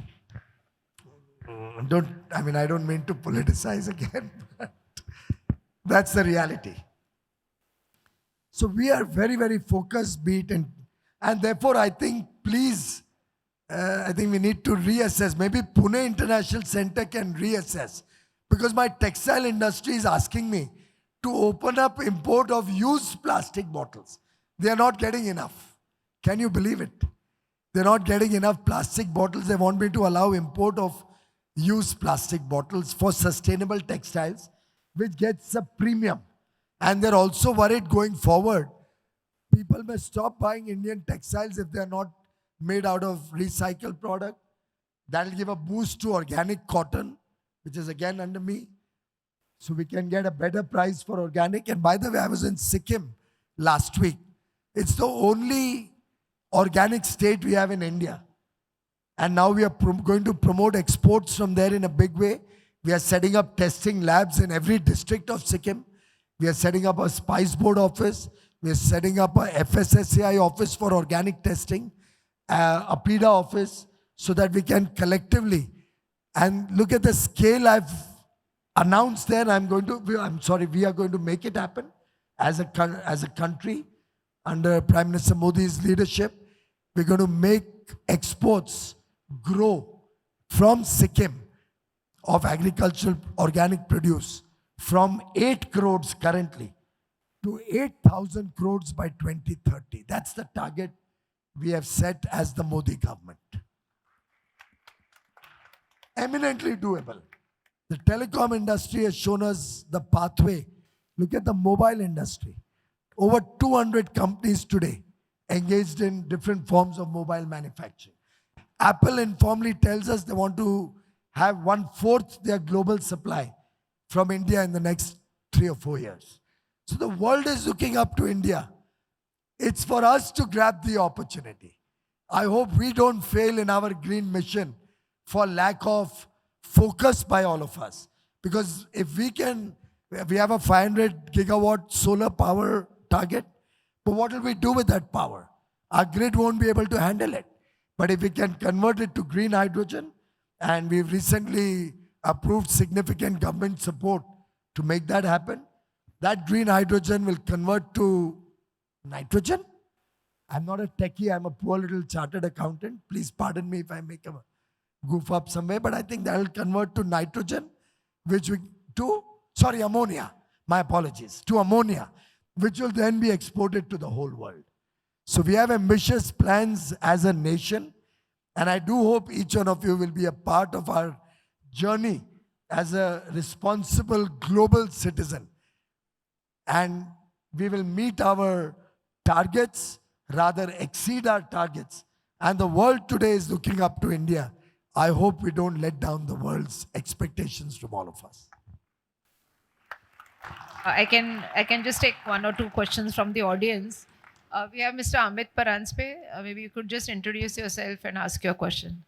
I don't mean to politicize again, but that's the reality. So we are very, very focused, and therefore I think, please, I think we need to reassess. Maybe Pune International Center can reassess, because my textile industry is asking me to open up import of used plastic bottles. They are not getting enough. Can you believe it? They're not getting enough plastic bottles. They want me to allow import of used plastic bottles for sustainable textiles, which gets a premium. And they're also worried going forward, people may stop buying Indian textiles if they're not made out of recycled product. That'll give a boost to organic cotton, which is again under me. So we can get a better price for organic. And by the way, I was in Sikkim last week. It's the only organic state we have in India. And now we are going to promote exports from there in a big way. We are setting up testing labs in every district of Sikkim. We are setting up a Spice Board office. We are setting up a FSSAI office for organic testing, a PIDA office, so that we can collectively, and look at the scale I've announced there. We are going to make it happen as a country under Prime Minister Modi's leadership. We're going to make exports grow from Sikkim of agricultural organic produce from 8 crores currently to 8,000 crores by 2030. That's the target we have set as the Modi government. Eminently doable. The telecom industry has shown us the pathway. Look at the mobile industry. Over 200 companies today engaged in different forms of mobile manufacturing. Apple informally tells us they want to have 1/4 their global supply from India in the next 3 or 4 years. So the world is looking up to India. It's for us to grab the opportunity. I hope we don't fail in our green mission for lack of focus by all of us. Because if we have a 500 gigawatt solar power target, but what will we do with that power? Our grid won't be able to handle it. But if we can convert it to green hydrogen, and we've recently approved significant government support to make that happen, that green hydrogen will convert to nitrogen. I'm not a techie, I'm a poor little chartered accountant. Please pardon me if I make a goof up somewhere, but I think that will convert to nitrogen, ammonia, my apologies, to ammonia, which will then be exported to the whole world. So we have ambitious plans as a nation, and I do hope each one of you will be a part of our journey as a responsible global citizen. And we will meet our targets, rather exceed our targets. And the world today is looking up to India. I hope we don't let down the world's expectations from all of us. I can just take 1 or 2 questions from the audience. We have Mr. Amit Paranspe. Maybe you could just introduce yourself and ask your question.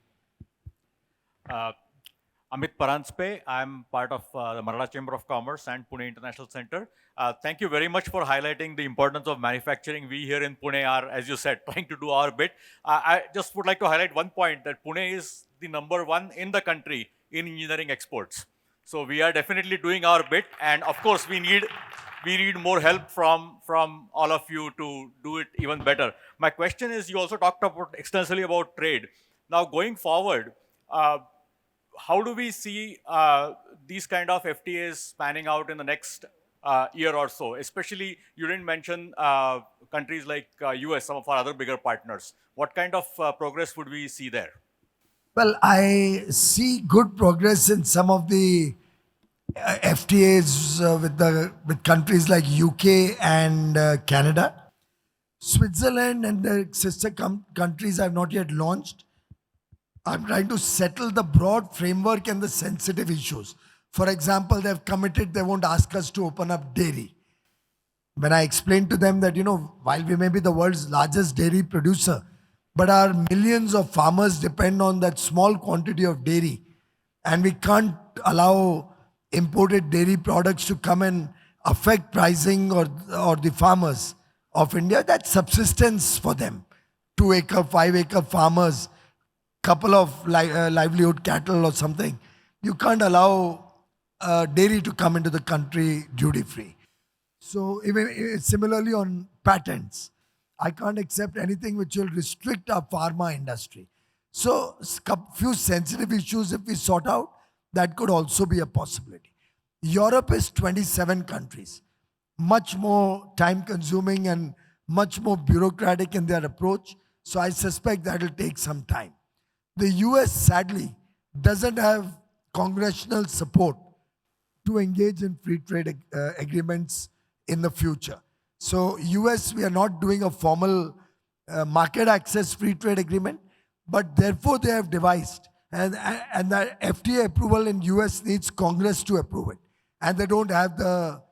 Amit Paranspe. I'm part of the Marathwada Chamber of Commerce and Pune International Center. Thank you very much for highlighting the importance of manufacturing. We here in Pune are, as you said, trying to do our bit. I just would like to highlight one point, that Pune is the #1 in the country in engineering exports. So we are definitely doing our bit, and of course we need more help from all of you to do it even better. My question is, you also talked extensively about trade. Now going forward, how do we see these kind of FTAs panning out in the next year or so? Especially, you didn't mention countries like US, some of our other bigger partners. What kind of progress would we see there? Well, I see good progress in some of the FTAs with countries like UK and Canada. Switzerland and the sister countries have not yet launched. I'm trying to settle the broad framework and the sensitive issues. For example, they've committed they won't ask us to open up dairy. When I explained to them that, while we may be the world's largest dairy producer, but our millions of farmers depend on that small quantity of dairy, and we can't allow imported dairy products to come and affect pricing or the farmers of India. That's subsistence for them. 2-acre, 5-acre farmers, couple of livelihood cattle or something. You can't allow dairy to come into the country duty-free. So even similarly on patents, I can't accept anything which will restrict our pharma industry. So few sensitive issues, if we sort out, that could also be a possibility. Europe is 27 countries, much more time-consuming and much more bureaucratic in their approach. So I suspect that will take some time. The US, sadly, doesn't have congressional support to engage in free trade agreements in the future. So US, we are not doing a formal market access free trade agreement, but therefore they have devised, and the FTA approval in US needs Congress to approve it. And they don't have the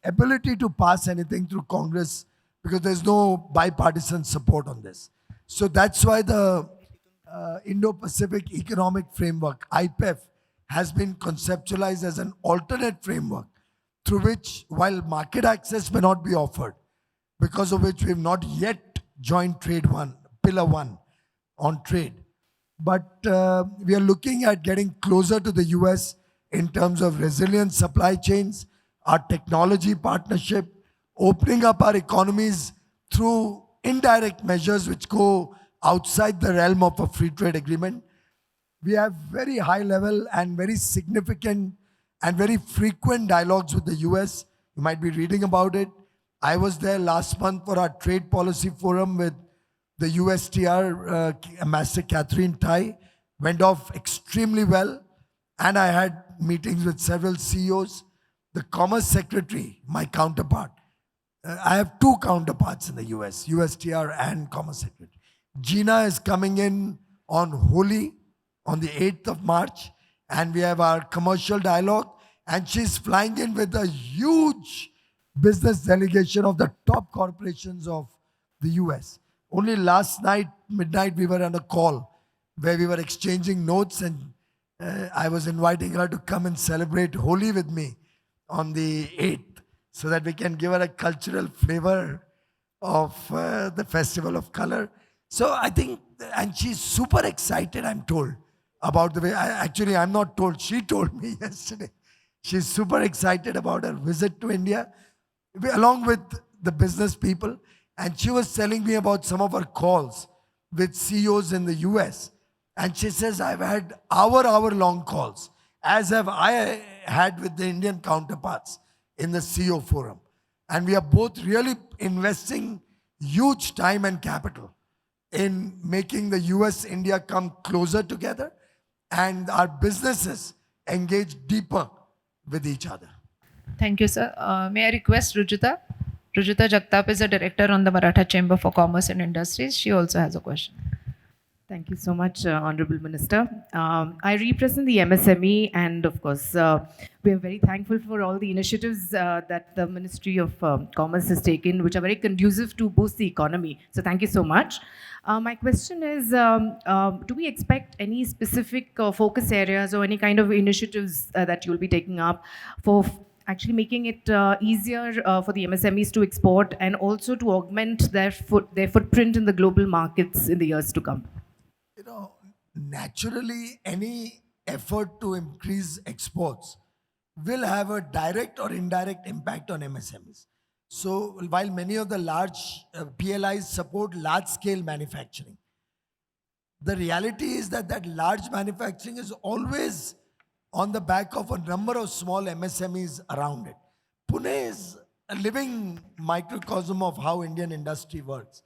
ability to pass anything through Congress because there's no bipartisan support on this. So that's why the Indo-Pacific Economic Framework, IPEF, has been conceptualized as an alternate framework through which, while market access may not be offered, because of which we have not yet joined Pillar 1 on trade, but we are looking at getting closer to the US in terms of resilient supply chains, our technology partnership, opening up our economies through indirect measures which go outside the realm of a free trade agreement. We have very high level and very significant and very frequent dialogues with the US. You might be reading about it. I was there last month for our trade policy forum with the USTR Ambassador Catherine Tai. Went off extremely well. And I had meetings with several CEOs. The Commerce Secretary, my counterpart, I have two counterparts in the US, USTR and Commerce Secretary. Gina is coming in on Holi on the 8th of March, and we have our commercial dialogue, and she's flying in with a huge business delegation of the top corporations of the US. Only last night, midnight, we were on a call where we were exchanging notes, and I was inviting her to come and celebrate Holi with me on the 8th so that we can give her a cultural flavor of the Festival of Color. So I think, and she's super excited, I'm told, about the way, actually I'm not told, she told me yesterday. She's super excited about her visit to India, along with the business people. And she was telling me about some of her calls with CEOs in the US. And she says, I've had hour-long calls, as have I had with the Indian counterparts in the CEO forum. And we are both really investing huge time and capital in making the US-India come closer together and our businesses engage deeper with each other. Thank you, sir. May I request Rujita? Rujita Jagtap is a director on the Maratha Chamber for Commerce and Industries. She also has a question. Thank you so much, Honorable Minister. I represent the MSME, and of course, we are very thankful for all the initiatives that the Ministry of Commerce has taken, which are very conducive to boost the economy. So thank you so much. My question is, do we expect any specific focus areas or any kind of initiatives that you will be taking up for actually making it easier for the MSMEs to export and also to augment their footprint in the global markets in the years to come? You know, naturally, any effort to increase exports will have a direct or indirect impact on MSMEs. So while many of the large PLIs support large-scale manufacturing, the reality is that that large manufacturing is always on the back of a number of small MSMEs around it. Pune is a living microcosm of how Indian industry works.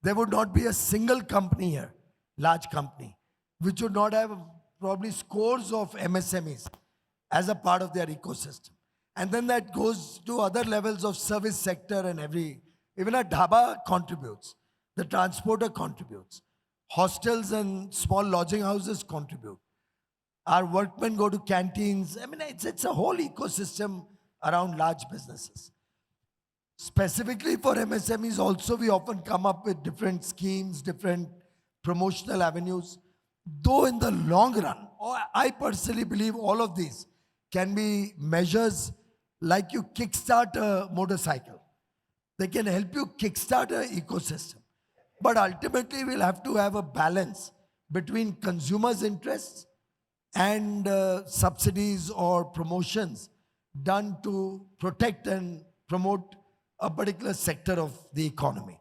There would not be a single company here, large company, which would not have probably scores of MSMEs as a part of their ecosystem. And then that goes to other levels of service sector and even a dhaba contributes, the transporter contributes, hostels and small lodging houses contribute. Our workmen go to canteens. I mean, it's a whole ecosystem around large businesses. Specifically for MSMEs also, we often come up with different schemes, different promotional avenues. Though in the long run, I personally believe all of these can be measures like you kickstart a motorcycle. They can help you kickstart an ecosystem. But ultimately, we'll have to have a balance between consumers' interests and subsidies or promotions done to protect and promote a particular sector of the economy.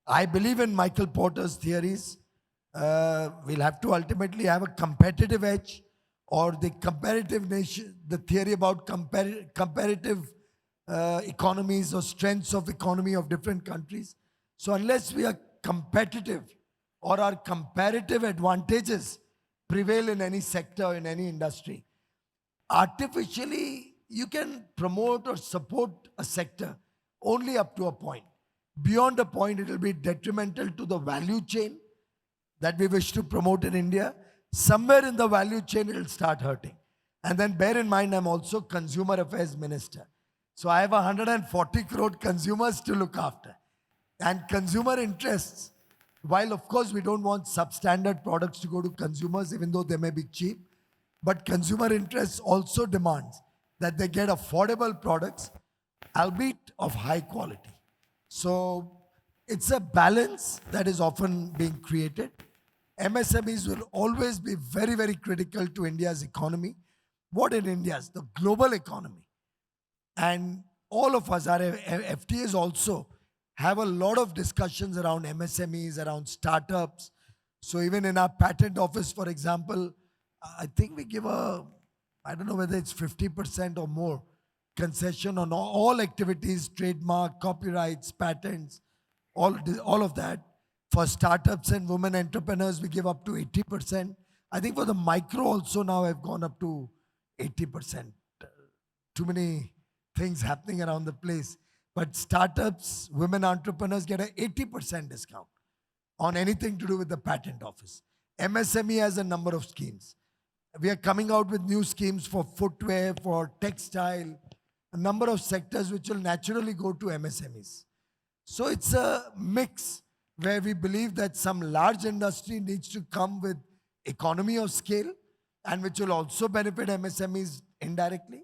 I believe in Michael Porter's theories. We'll have to ultimately have a competitive edge, or the comparative nation, the theory about comparative economies or strengths of economy of different countries. So unless we are competitive or our comparative advantages prevail in any sector, in any industry, artificially you can promote or support a sector only up to a point. Beyond a point, it will be detrimental to the value chain that we wish to promote in India. Somewhere in the value chain, it will start hurting. And then bear in mind, I'm also Consumer Affairs Minister. So I have 140 crore consumers to look after. And consumer interests, while of course we don't want substandard products to go to consumers, even though they may be cheap, but consumer interests also demands that they get affordable products, albeit of high quality. So it's a balance that is often being created. MSMEs will always be very, very critical to India's economy. What in India's? The global economy. And all of us, our FTAs also, have a lot of discussions around MSMEs, around startups. So even in our patent office, for example, I think we give I don't know whether it's 50% or more concession on all activities, trademark, copyrights, patents, all of that. For startups and women entrepreneurs, we give up to 80%. I think for the micro also now I've gone up to 80%. Too many things happening around the place. But startups, women entrepreneurs get an 80% discount on anything to do with the patent office. MSME has a number of schemes. We are coming out with new schemes for footwear, for textile, a number of sectors which will naturally go to MSMEs. So it's a mix where we believe that some large industry needs to come with economy of scale and which will also benefit MSMEs indirectly.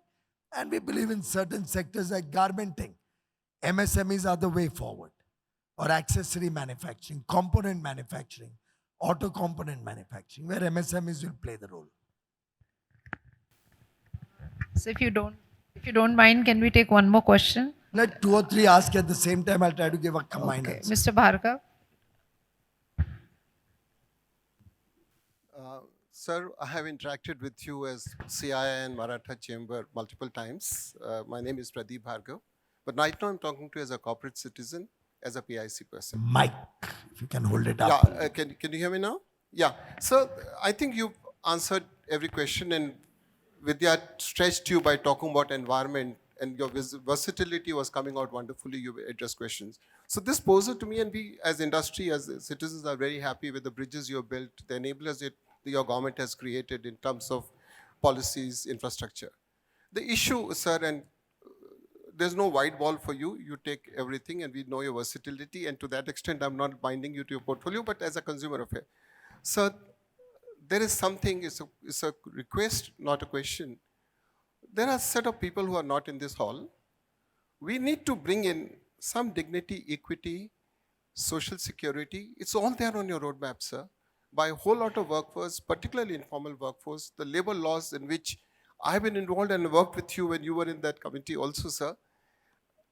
And we believe in certain sectors like garmenting. MSMEs are the way forward. Or accessory manufacturing, component manufacturing, auto component manufacturing, where MSMEs will play the role. So if you don't mind, can we take one more question? Let 2 or 3 ask at the same time. I'll try to give a combined Okay. answer. Mr. Bhargav? Sir, I have interacted with you as CII and Maratha Chamber multiple times. My name is Pradeep Bhargav. But right now I'm talking to you as a corporate citizen, as a PIC person. Mike, if you can hold it up. Yeah, can you hear me now? Yeah. So I think you answered every question, and Vidya stretched you by talking about environment, and your versatility was coming out wonderfully. You addressed questions. So this poses to me, and we as industry, as citizens, are very happy with the bridges you have built, the enablers that your government has created in terms of policies, infrastructure. The issue, sir, and there's no white ball for you. You take everything, and we know your versatility. And to that extent, I'm not binding you to your portfolio, but as a consumer affair. Sir, there is something, it's a request, not a question. There are a set of people who are not in this hall. We need to bring in some dignity, equity, social security. It's all there on your roadmap, sir. By a whole lot of workforce, particularly informal workforce, the labor laws in which I've been involved and worked with you when you were in that committee also, sir.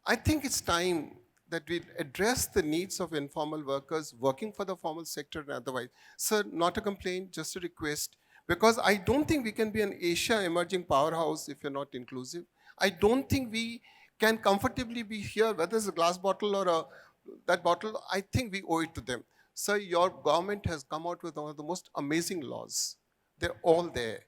I think it's time that we address the needs of informal workers working for the formal sector and otherwise. Sir, not a complaint, just a request, because I don't think we can be an Asia emerging powerhouse if you're not inclusive. I don't think we can comfortably be here, whether it's a glass bottle or that bottle. I think we owe it to them. Sir, your government has come out with one of the most amazing laws. They're all there.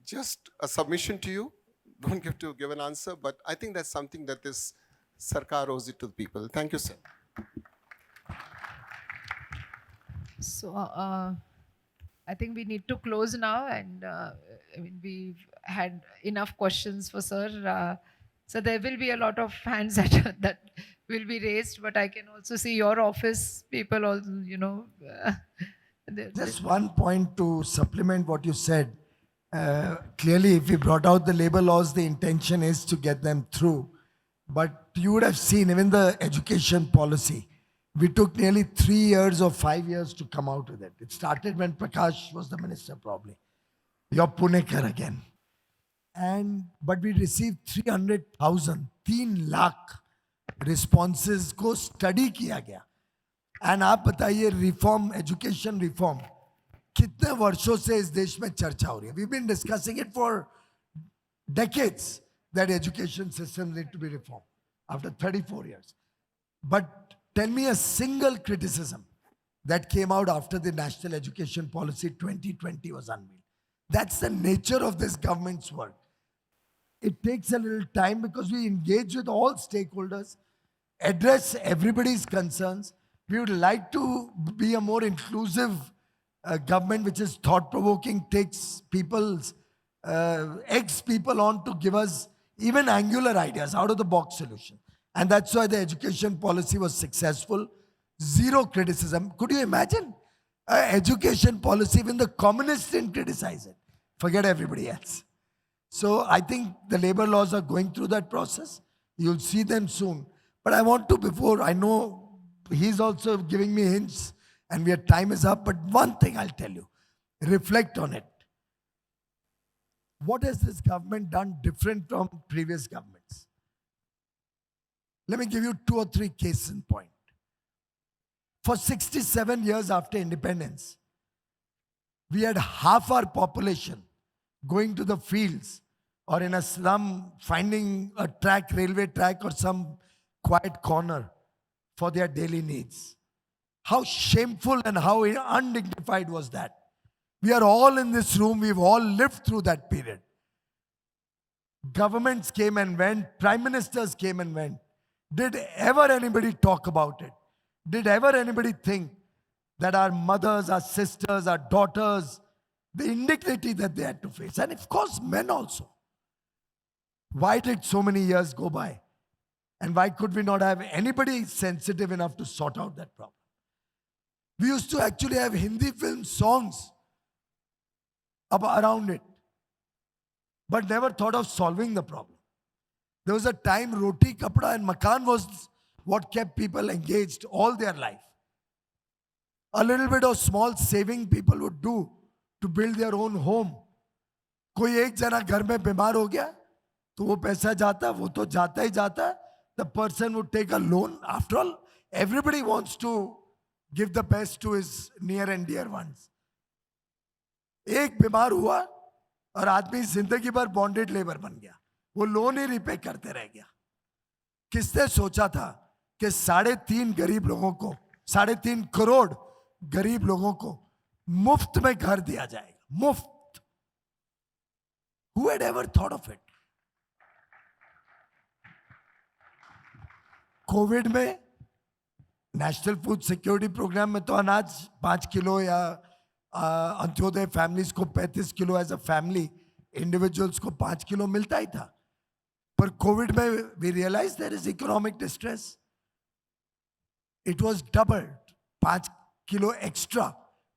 Just a submission to you. Don't have to give an answer, but I think that's something that this Sarkar owes it to the people. Thank you, sir. So I think we need to close now, and I mean, we've had enough questions for sir. So there will be a lot of hands that will be raised, but I can also see your office people also, you know. Just one point to supplement what you said. Clearly, if we brought out the labor laws, the intention is to get them through. But you would have seen even the education policy. We took nearly 3 years or 5 years to come out with it. It started when Prakash was the minister, probably. Your Punekar again. But we received 300,000, 3 lakh responses को study किया गया. And आप बताइए reform, education reform, कितने वर्षों से इस देश में चर्चा हो रही है? We've been discussing it for decades that education systems need to be reformed after 34 years. But tell me a single criticism that came out after the National Education Policy 2020 was unveiled. That's the nature of this government's work. It takes a little time because we engage with all stakeholders, address everybody's concerns. We would like to be a more inclusive government which is thought-provoking, takes people's, eggs people on to give us even angular ideas, out-of-the-box solution. And that's why the education policy was successful. Zero criticism. Could you imagine? Education policy, even the communists didn't criticize it. Forget everybody else. So I think the labor laws are going through that process. You'll see them soon. But I want to, before, I know he's also giving me hints and your time is up, but one thing I'll tell you, reflect on it. What has this government done different from previous governments? Let me give you 2 or 3 cases in point. For 67 years after independence, we had half our population going to the fields or in a slum, finding a track, railway track or some quiet corner for their daily needs. How shameful and how undignified was that? We are all in this room, we've all lived through that period. Governments came and went, prime ministers came and went. Did ever anybody talk about it? Did ever anybody think that our mothers, our sisters, our daughters, the indignity that they had to face, and of course men also. Why did so many years go by? And why could we not have anybody sensitive enough to sort out that problem? We used to actually have Hindi film songs around it, but never thought of solving the problem. There was a time roti, kapda and makan was what kept people engaged all their life. A little bit of small saving people would do to build their own home. कोई एक जना घर में बीमार हो गया तो वो पैसा जाता, वो तो जाता ही जाता. The person would take a loan. After all, everybody wants to give the best to his near and dear ones. एक बीमार हुआ और आदमी जिंदगी भर बॉन्डेड लेबर बन गया, वो लोन ही रिपे करते रह गया. किसने सोचा था कि 3.5 गरीब लोगों को, 3.5 करोड़ गरीब लोगों को मुफ्त में घर दिया जाएगा, मुफ्त? Who had ever thought of it? Covid में नेशनल फूड सिक्योरिटी प्रोग्राम में तो अनाज 5 किलो या अंत्योदय फैमिलीज को 35 kilo as a family, individuals को 5 किलो मिलता ही था. पर कोविड में we realise there is economic distress. It was doubled, 5 kilo extra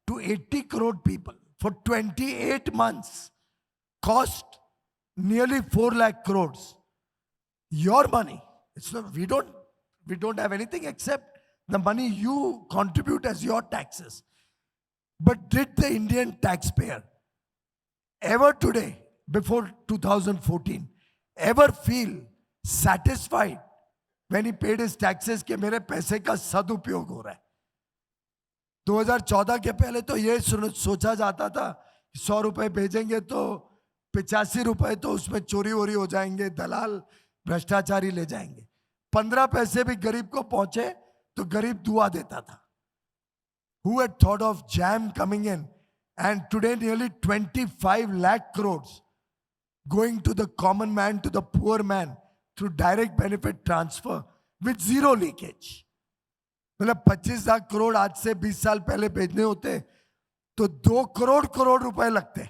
to 80 crore people for 28 months, cost nearly 4 lakh crores. Your money. It's not, we don't have anything except the money you contribute as your taxes. But did the Indian taxpayer ever today, before 2014, ever feel satisfied when he paid his taxes कि मेरे पैसे का सदुपयोग हो रहा है? 2014 के पहले तो ये सोचा जाता था 100 रुपए भेजेंगे तो 85 रुपए तो उसमें चोरी वोरी हो जाएंगे, दलाल भ्रष्टाचारी ले जाएंगे. 15 पैसे भी गरीब को पहुंचे तो गरीब दुआ देता था. Who had thought of jam coming in, and today nearly 25 lakh crores going to the common man, to the poor man through direct benefit transfer with zero leakage. मतलब 25 लाख करोड़ आज से 20 साल पहले भेजने होते तो 2 करोड़ रुपए लगते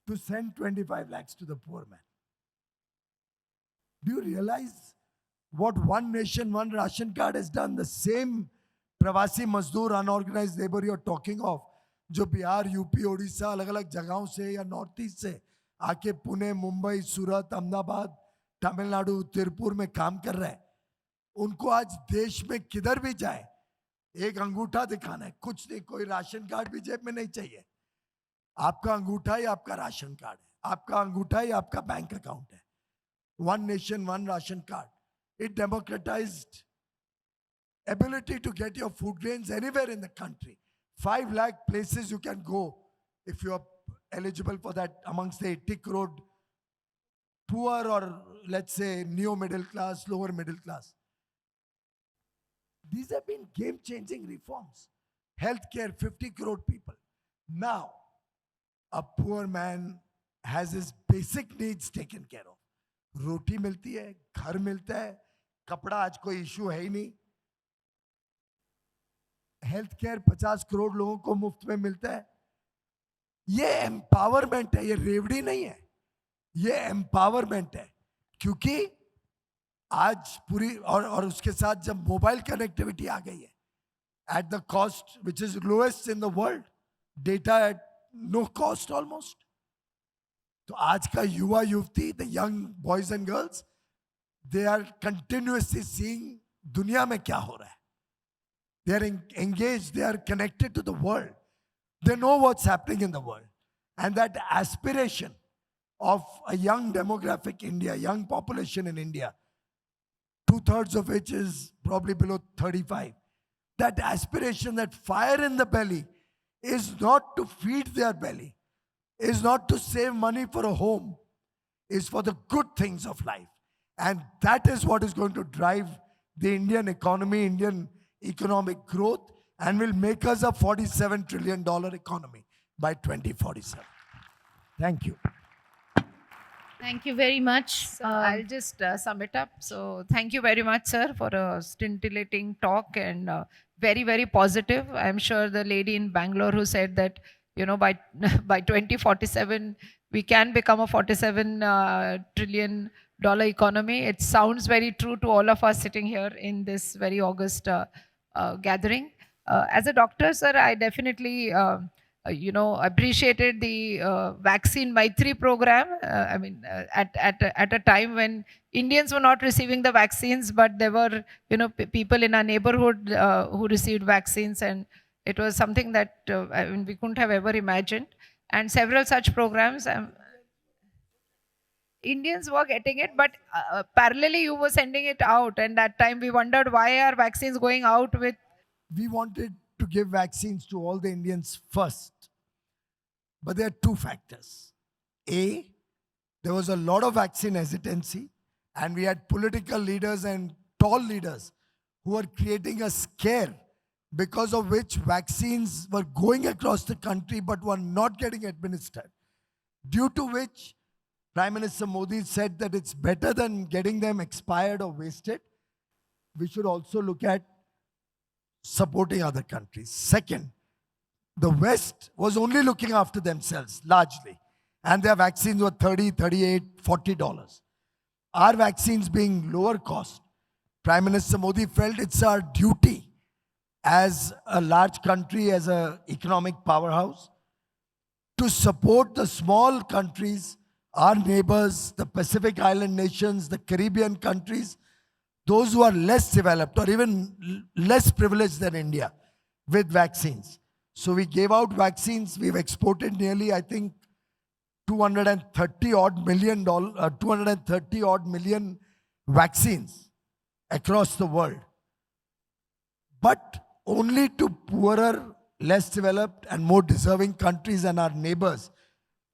to send 25 lakhs to the poor man. Do you realize what one nation, one ration card has done? The same प्रवासी मजदूर, unorganized labor you're talking of, जो बिहार, यूपी, ओडिशा, अलग अलग जगहों से या नॉर्थ ईस्ट से आके पुणे, मुंबई, सूरत, अहमदाबाद, तमिलनाडु, तिरुपुर में काम कर रहे हैं, उनको आज देश में किधर भी जाए एक अंगूठा दिखाना है, कुछ नहीं, कोई राशन कार्ड भी जेब में नहीं चाहिए. आपका अंगूठा ही आपका राशन कार्ड है, आपका अंगूठा ही आपका बैंक अकाउंट है. One nation, one ration card. It democratized ability to get your food grains anywhere in the country. 5 lakh places you can go if you are eligible for that amongst the 80 crore poor or let's say neo middle class, lower middle class. These have been game-changing reforms. Healthcare, 50 crore people. Now, a poor man has his basic needs taken care of. रोटी मिलती है, घर मिलता है, कपड़ा आज कोई issue है ही नहीं. हेल्थ केयर 50 करोड़ लोगों को मुफ्त में मिलता है. ये एम्पावरमेंट है, ये रेवड़ी नहीं है, ये एम्पावरमेंट है. क्योंकि आज पूरी और उसके साथ जब मोबाइल कनेक्टिविटी आ गई है at the cost which is lowest in the world, data at no cost almost, तो आज का युवा युवती, the young boys and girls, they are continuously seeing दुनिया में क्या हो रहा है. They're engaged, they are connected to the world. They know what's happening in the world. And that aspiration of a young demographic India, young population in India, two-thirds of which is probably below 35. That aspiration, that fire in the belly is not to feed their belly, is not to save money for a home, is for the good things of life. And that is what is going to drive the Indian economy, Indian economic growth, and will make us a $47 trillion economy by 2047. Thank you. Thank you very much. So I'll just sum it up. So thank you very much, sir, for a scintillating talk and very, very positive. I'm sure the lady in Bangalore who said that, by by 2047 we can become a 47 trillion dollar economy. It sounds very true to all of us sitting here in this very august gathering. As a doctor, sir, I definitely appreciated the vaccine Maitri program. At a time when Indians were not receiving the vaccines, but there were, people in our neighborhood who received vaccines, and it was something that we couldn't have ever imagined. And several such programs. Indians were getting it, but parallelly you were sending it out, and that time we wondered why are vaccines going out with. We wanted to give vaccines to all the Indians first. But there are two factors. A, there was a lot of vaccine hesitancy, and we had political leaders and tall leaders who were creating a scare because of which vaccines were going across the country but were not getting administered. Due to which Prime Minister Modi said that it's better than getting them expired or wasted. We should also look at supporting other countries. Second, the West was only looking after themselves largely, and their vaccines were $30, $38, $40. Our vaccines being lower cost, Prime Minister Modi felt it's our duty as a large country, as an economic powerhouse, to support the small countries, our neighbors, the Pacific Island nations, the Caribbean countries, those who are less developed or even less privileged than India with vaccines. So we gave out vaccines. We've exported nearly, I think, 230 odd million vaccines across the world. But only to poorer, less developed and more deserving countries and our neighbors.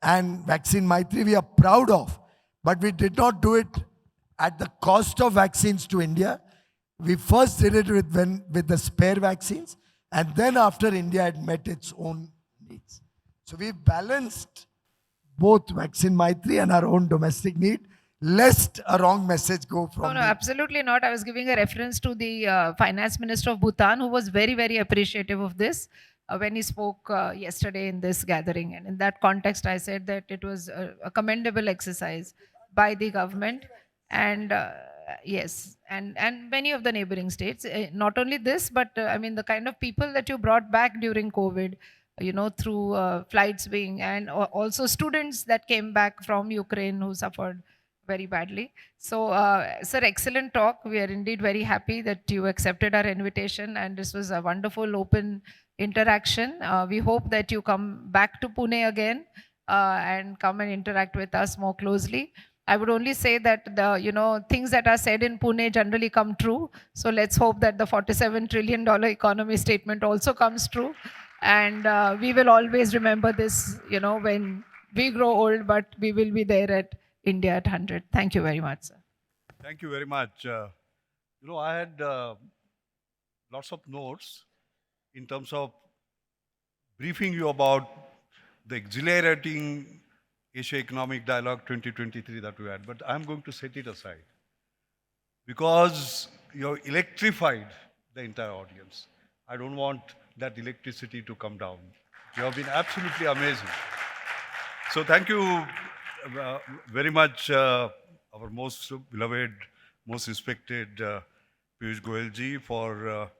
And Vaccine Maitri we are proud of, but we did not do it at the cost of vaccines to India. We first did it with the spare vaccines, and then after India had met its own needs. So we balanced both Vaccine Maitri and our own domestic need, lest a wrong message go from No, absolutely not. I was giving a reference to the Finance Minister of Bhutan, who was very, very appreciative of this when he spoke yesterday in this gathering. And in that context, I said that it was a commendable exercise by the government. And yes, and many of the neighboring states. Not only this, but the kind of people that you brought back during COVID, through flights being, and also students that came back from Ukraine who suffered very badly. So, sir, excellent talk. We are indeed very happy that you accepted our invitation, and this was a wonderful open interaction. We hope that you come back to Pune again and come and interact with us more closely. I would only say that the things that are said in Pune generally come true. So let's hope that the $47 trillion economy statement also comes true. And we will always remember this, when we grow old, but we will be there at India at 100. Thank you very much, sir. Thank you very much. I had lots of notes in terms of briefing you about the exhilarating Asia Economic Dialogue 2023 that we had, but I'm going to set it aside because you electrified the entire audience. I don't want that electricity to come down. You have been absolutely amazing. So thank you very much, our most beloved, most respected Piyush Goyal ji, for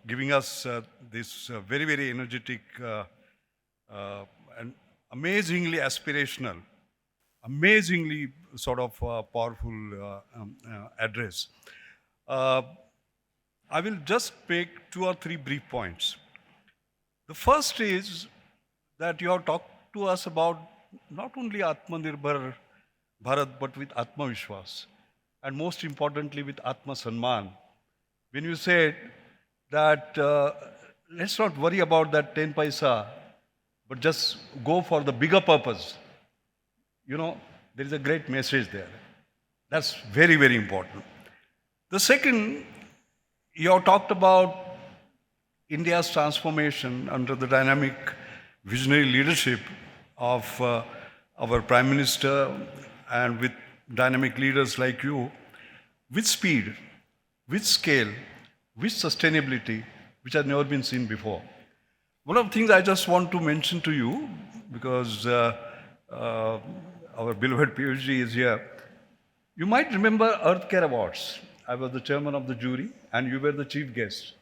giving us this very, very energetic and amazingly aspirational, amazingly sort of powerful address. I will just make 2 or 3 brief points. The first is that you have talked to us about not only Atmanirbhar Bharat, but with Atma Vishwas, and most importantly with Atma Sanman. When you said that let's not worry about that 10 paisa, but just go for the bigger purpose. You know, there is a great message there. That's very, very important. The second, you have talked about India's transformation under the dynamic visionary leadership of our Prime Minister and with dynamic leaders like you, with speed, with scale, with sustainability, which has never been seen before. One of the things I just want to mention to you, because our beloved Piyush is here, you might remember Earthcare Awards. I was the chairman of the jury and you were the chief guest.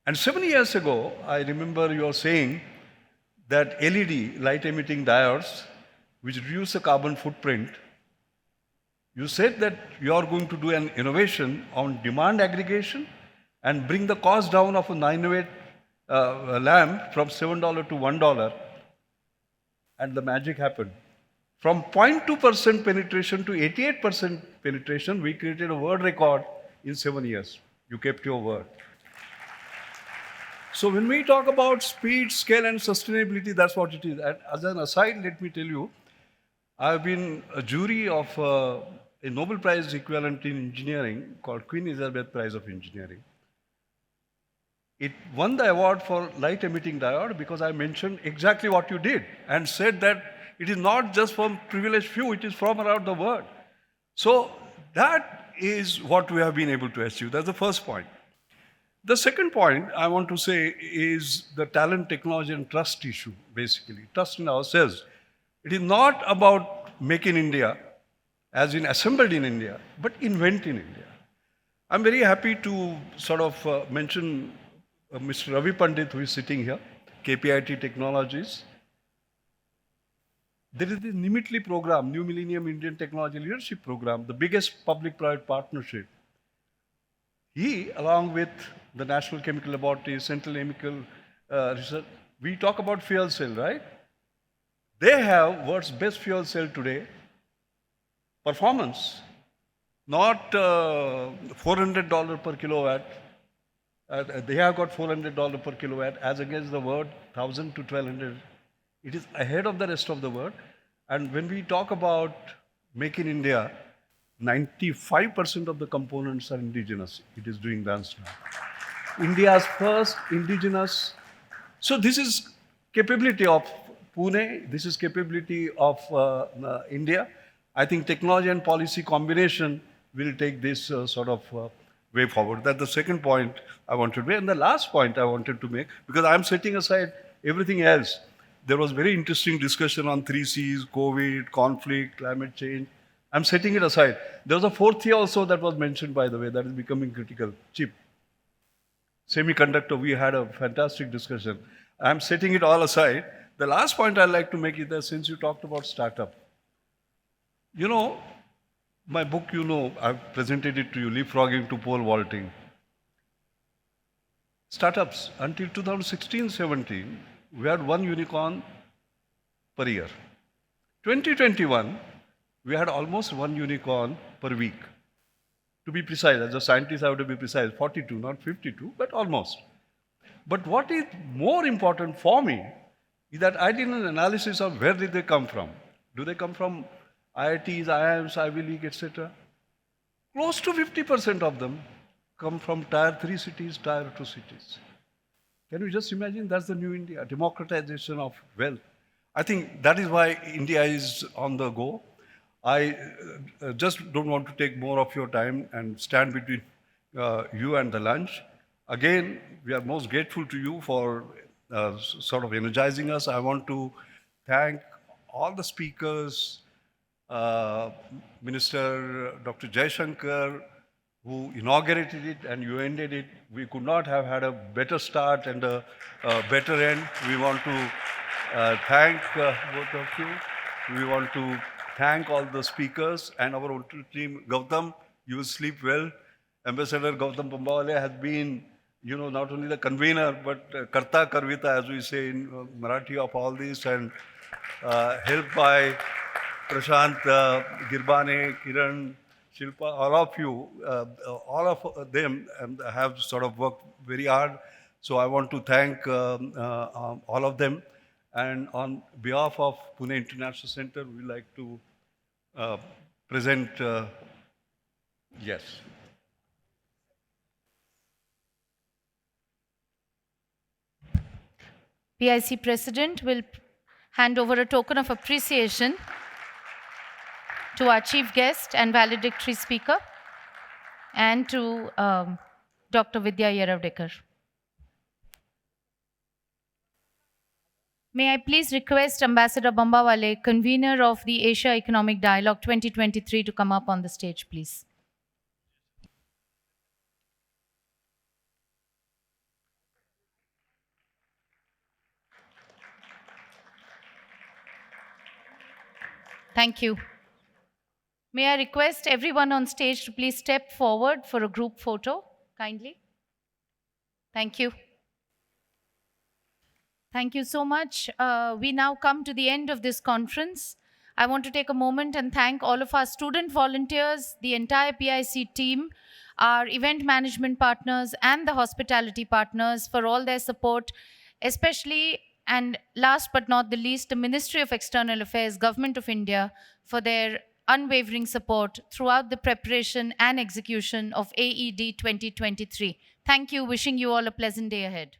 And 7 years ago, I remember you saying that LED, light emitting diodes, which reduce the carbon footprint, you said that you are going to do an innovation on demand aggregation and bring the cost down of a 908 lamp from $7 to $1. And the magic happened. From 0.2% penetration to 88% penetration, we created a world record in 7 years. You kept your word. So when we talk about speed, scale, and sustainability, that's what it is. And as an aside, let me tell you, I've been a jury of a Nobel Prize equivalent in engineering called Queen Elizabeth Prize of Engineering. It won the award for light emitting diode because I mentioned exactly what you did and said that it is not just from privileged few, it is from around the world. So that is what we have been able to achieve. That's the first point. The second point I want to say is the talent, technology, and trust issue, basically. Trust in ourselves. It is not about make in India, as in assembled in India, but invent in India. I'm very happy to sort of mention Mr. Ravi Pandit, who is sitting here, KPIT Technologies. There is the NIMITLI program, New Millennium Indian Technology Leadership Program, the biggest public-private partnership. He, along with the National Chemical Laboratory, Central Chemical Research, we talk about fuel cell, right? They have world's best fuel cell today. Performance, not $400 per kilowatt. They have got $400 per kilowatt as against the world, 1,000 to 1,200. It is ahead of the rest of the world. And when we talk about Make in India, 95% of the components are indigenous. It is doing dance now. India's first indigenous. So this is capability of Pune. This is capability of India. I think technology and policy combination will take this sort of way forward. That's the second point I wanted to make. And the last point I wanted to make, because I'm setting aside everything else. There was very interesting discussion on 3 Cs, COVID, conflict, climate change. I'm setting it aside. There was a fourth C also that was mentioned, by the way, that is becoming critical, chip. Semiconductor, we had a fantastic discussion. I'm setting it all aside. The last point I'd like to make is that since you talked about startup, you know, my book, you know, I've presented it to you, Leapfrogging to Pole Vaulting. Startups, until 2016-17, we had 1 unicorn per year. 2021, we had almost 1 unicorn per week. To be precise, as a scientist, I have to be precise, 42, not 52, but almost. But what is more important for me is that I did an analysis of where did they come from. Do they come from IITs, IIMs, Ivy League, etc.? Close to 50% of them come from Tier 3 cities, Tier 2 cities. Can you just imagine? That's the new India, democratization of wealth. I think that is why India is on the go. I just don't want to take more of your time and stand between you and the lunch. Again, we are most grateful to you for sort of energizing us. I want to thank all the speakers, Minister Dr. Jaishankar, who inaugurated it and you ended it. We could not have had a better start and a better end. We want to thank both of you. We want to thank all the speakers and our own team. Gautam, you will sleep well. Ambassador Gautam Pambawale has been, not only the convener, but Karta Karvita, as we say in Marathi, of all this, and helped by Prashant, Girbane, Kiran, Shilpa, all of you, all of them have sort of worked very hard. So I want to thank all of them. And on behalf of Pune International Center, we like to present, yes. PIC President will hand over a token of appreciation to our chief guest and valedictory speaker and to Dr. Vidya Yeravdekar. May I please request Ambassador Bambawale, convener of the Asia Economic Dialogue 2023, to come up on the stage, please. Thank you. May I request everyone on stage to please step forward for a group photo, kindly? Thank you. Thank you so much. We now come to the end of this conference. I want to take a moment and thank all of our student volunteers, the entire PIC team, our event management partners, and the hospitality partners for all their support, especially, and last but not the least, the Ministry of External Affairs, Government of India, for their unwavering support throughout the preparation and execution of AED 2023. Thank you. Wishing you all a pleasant day ahead.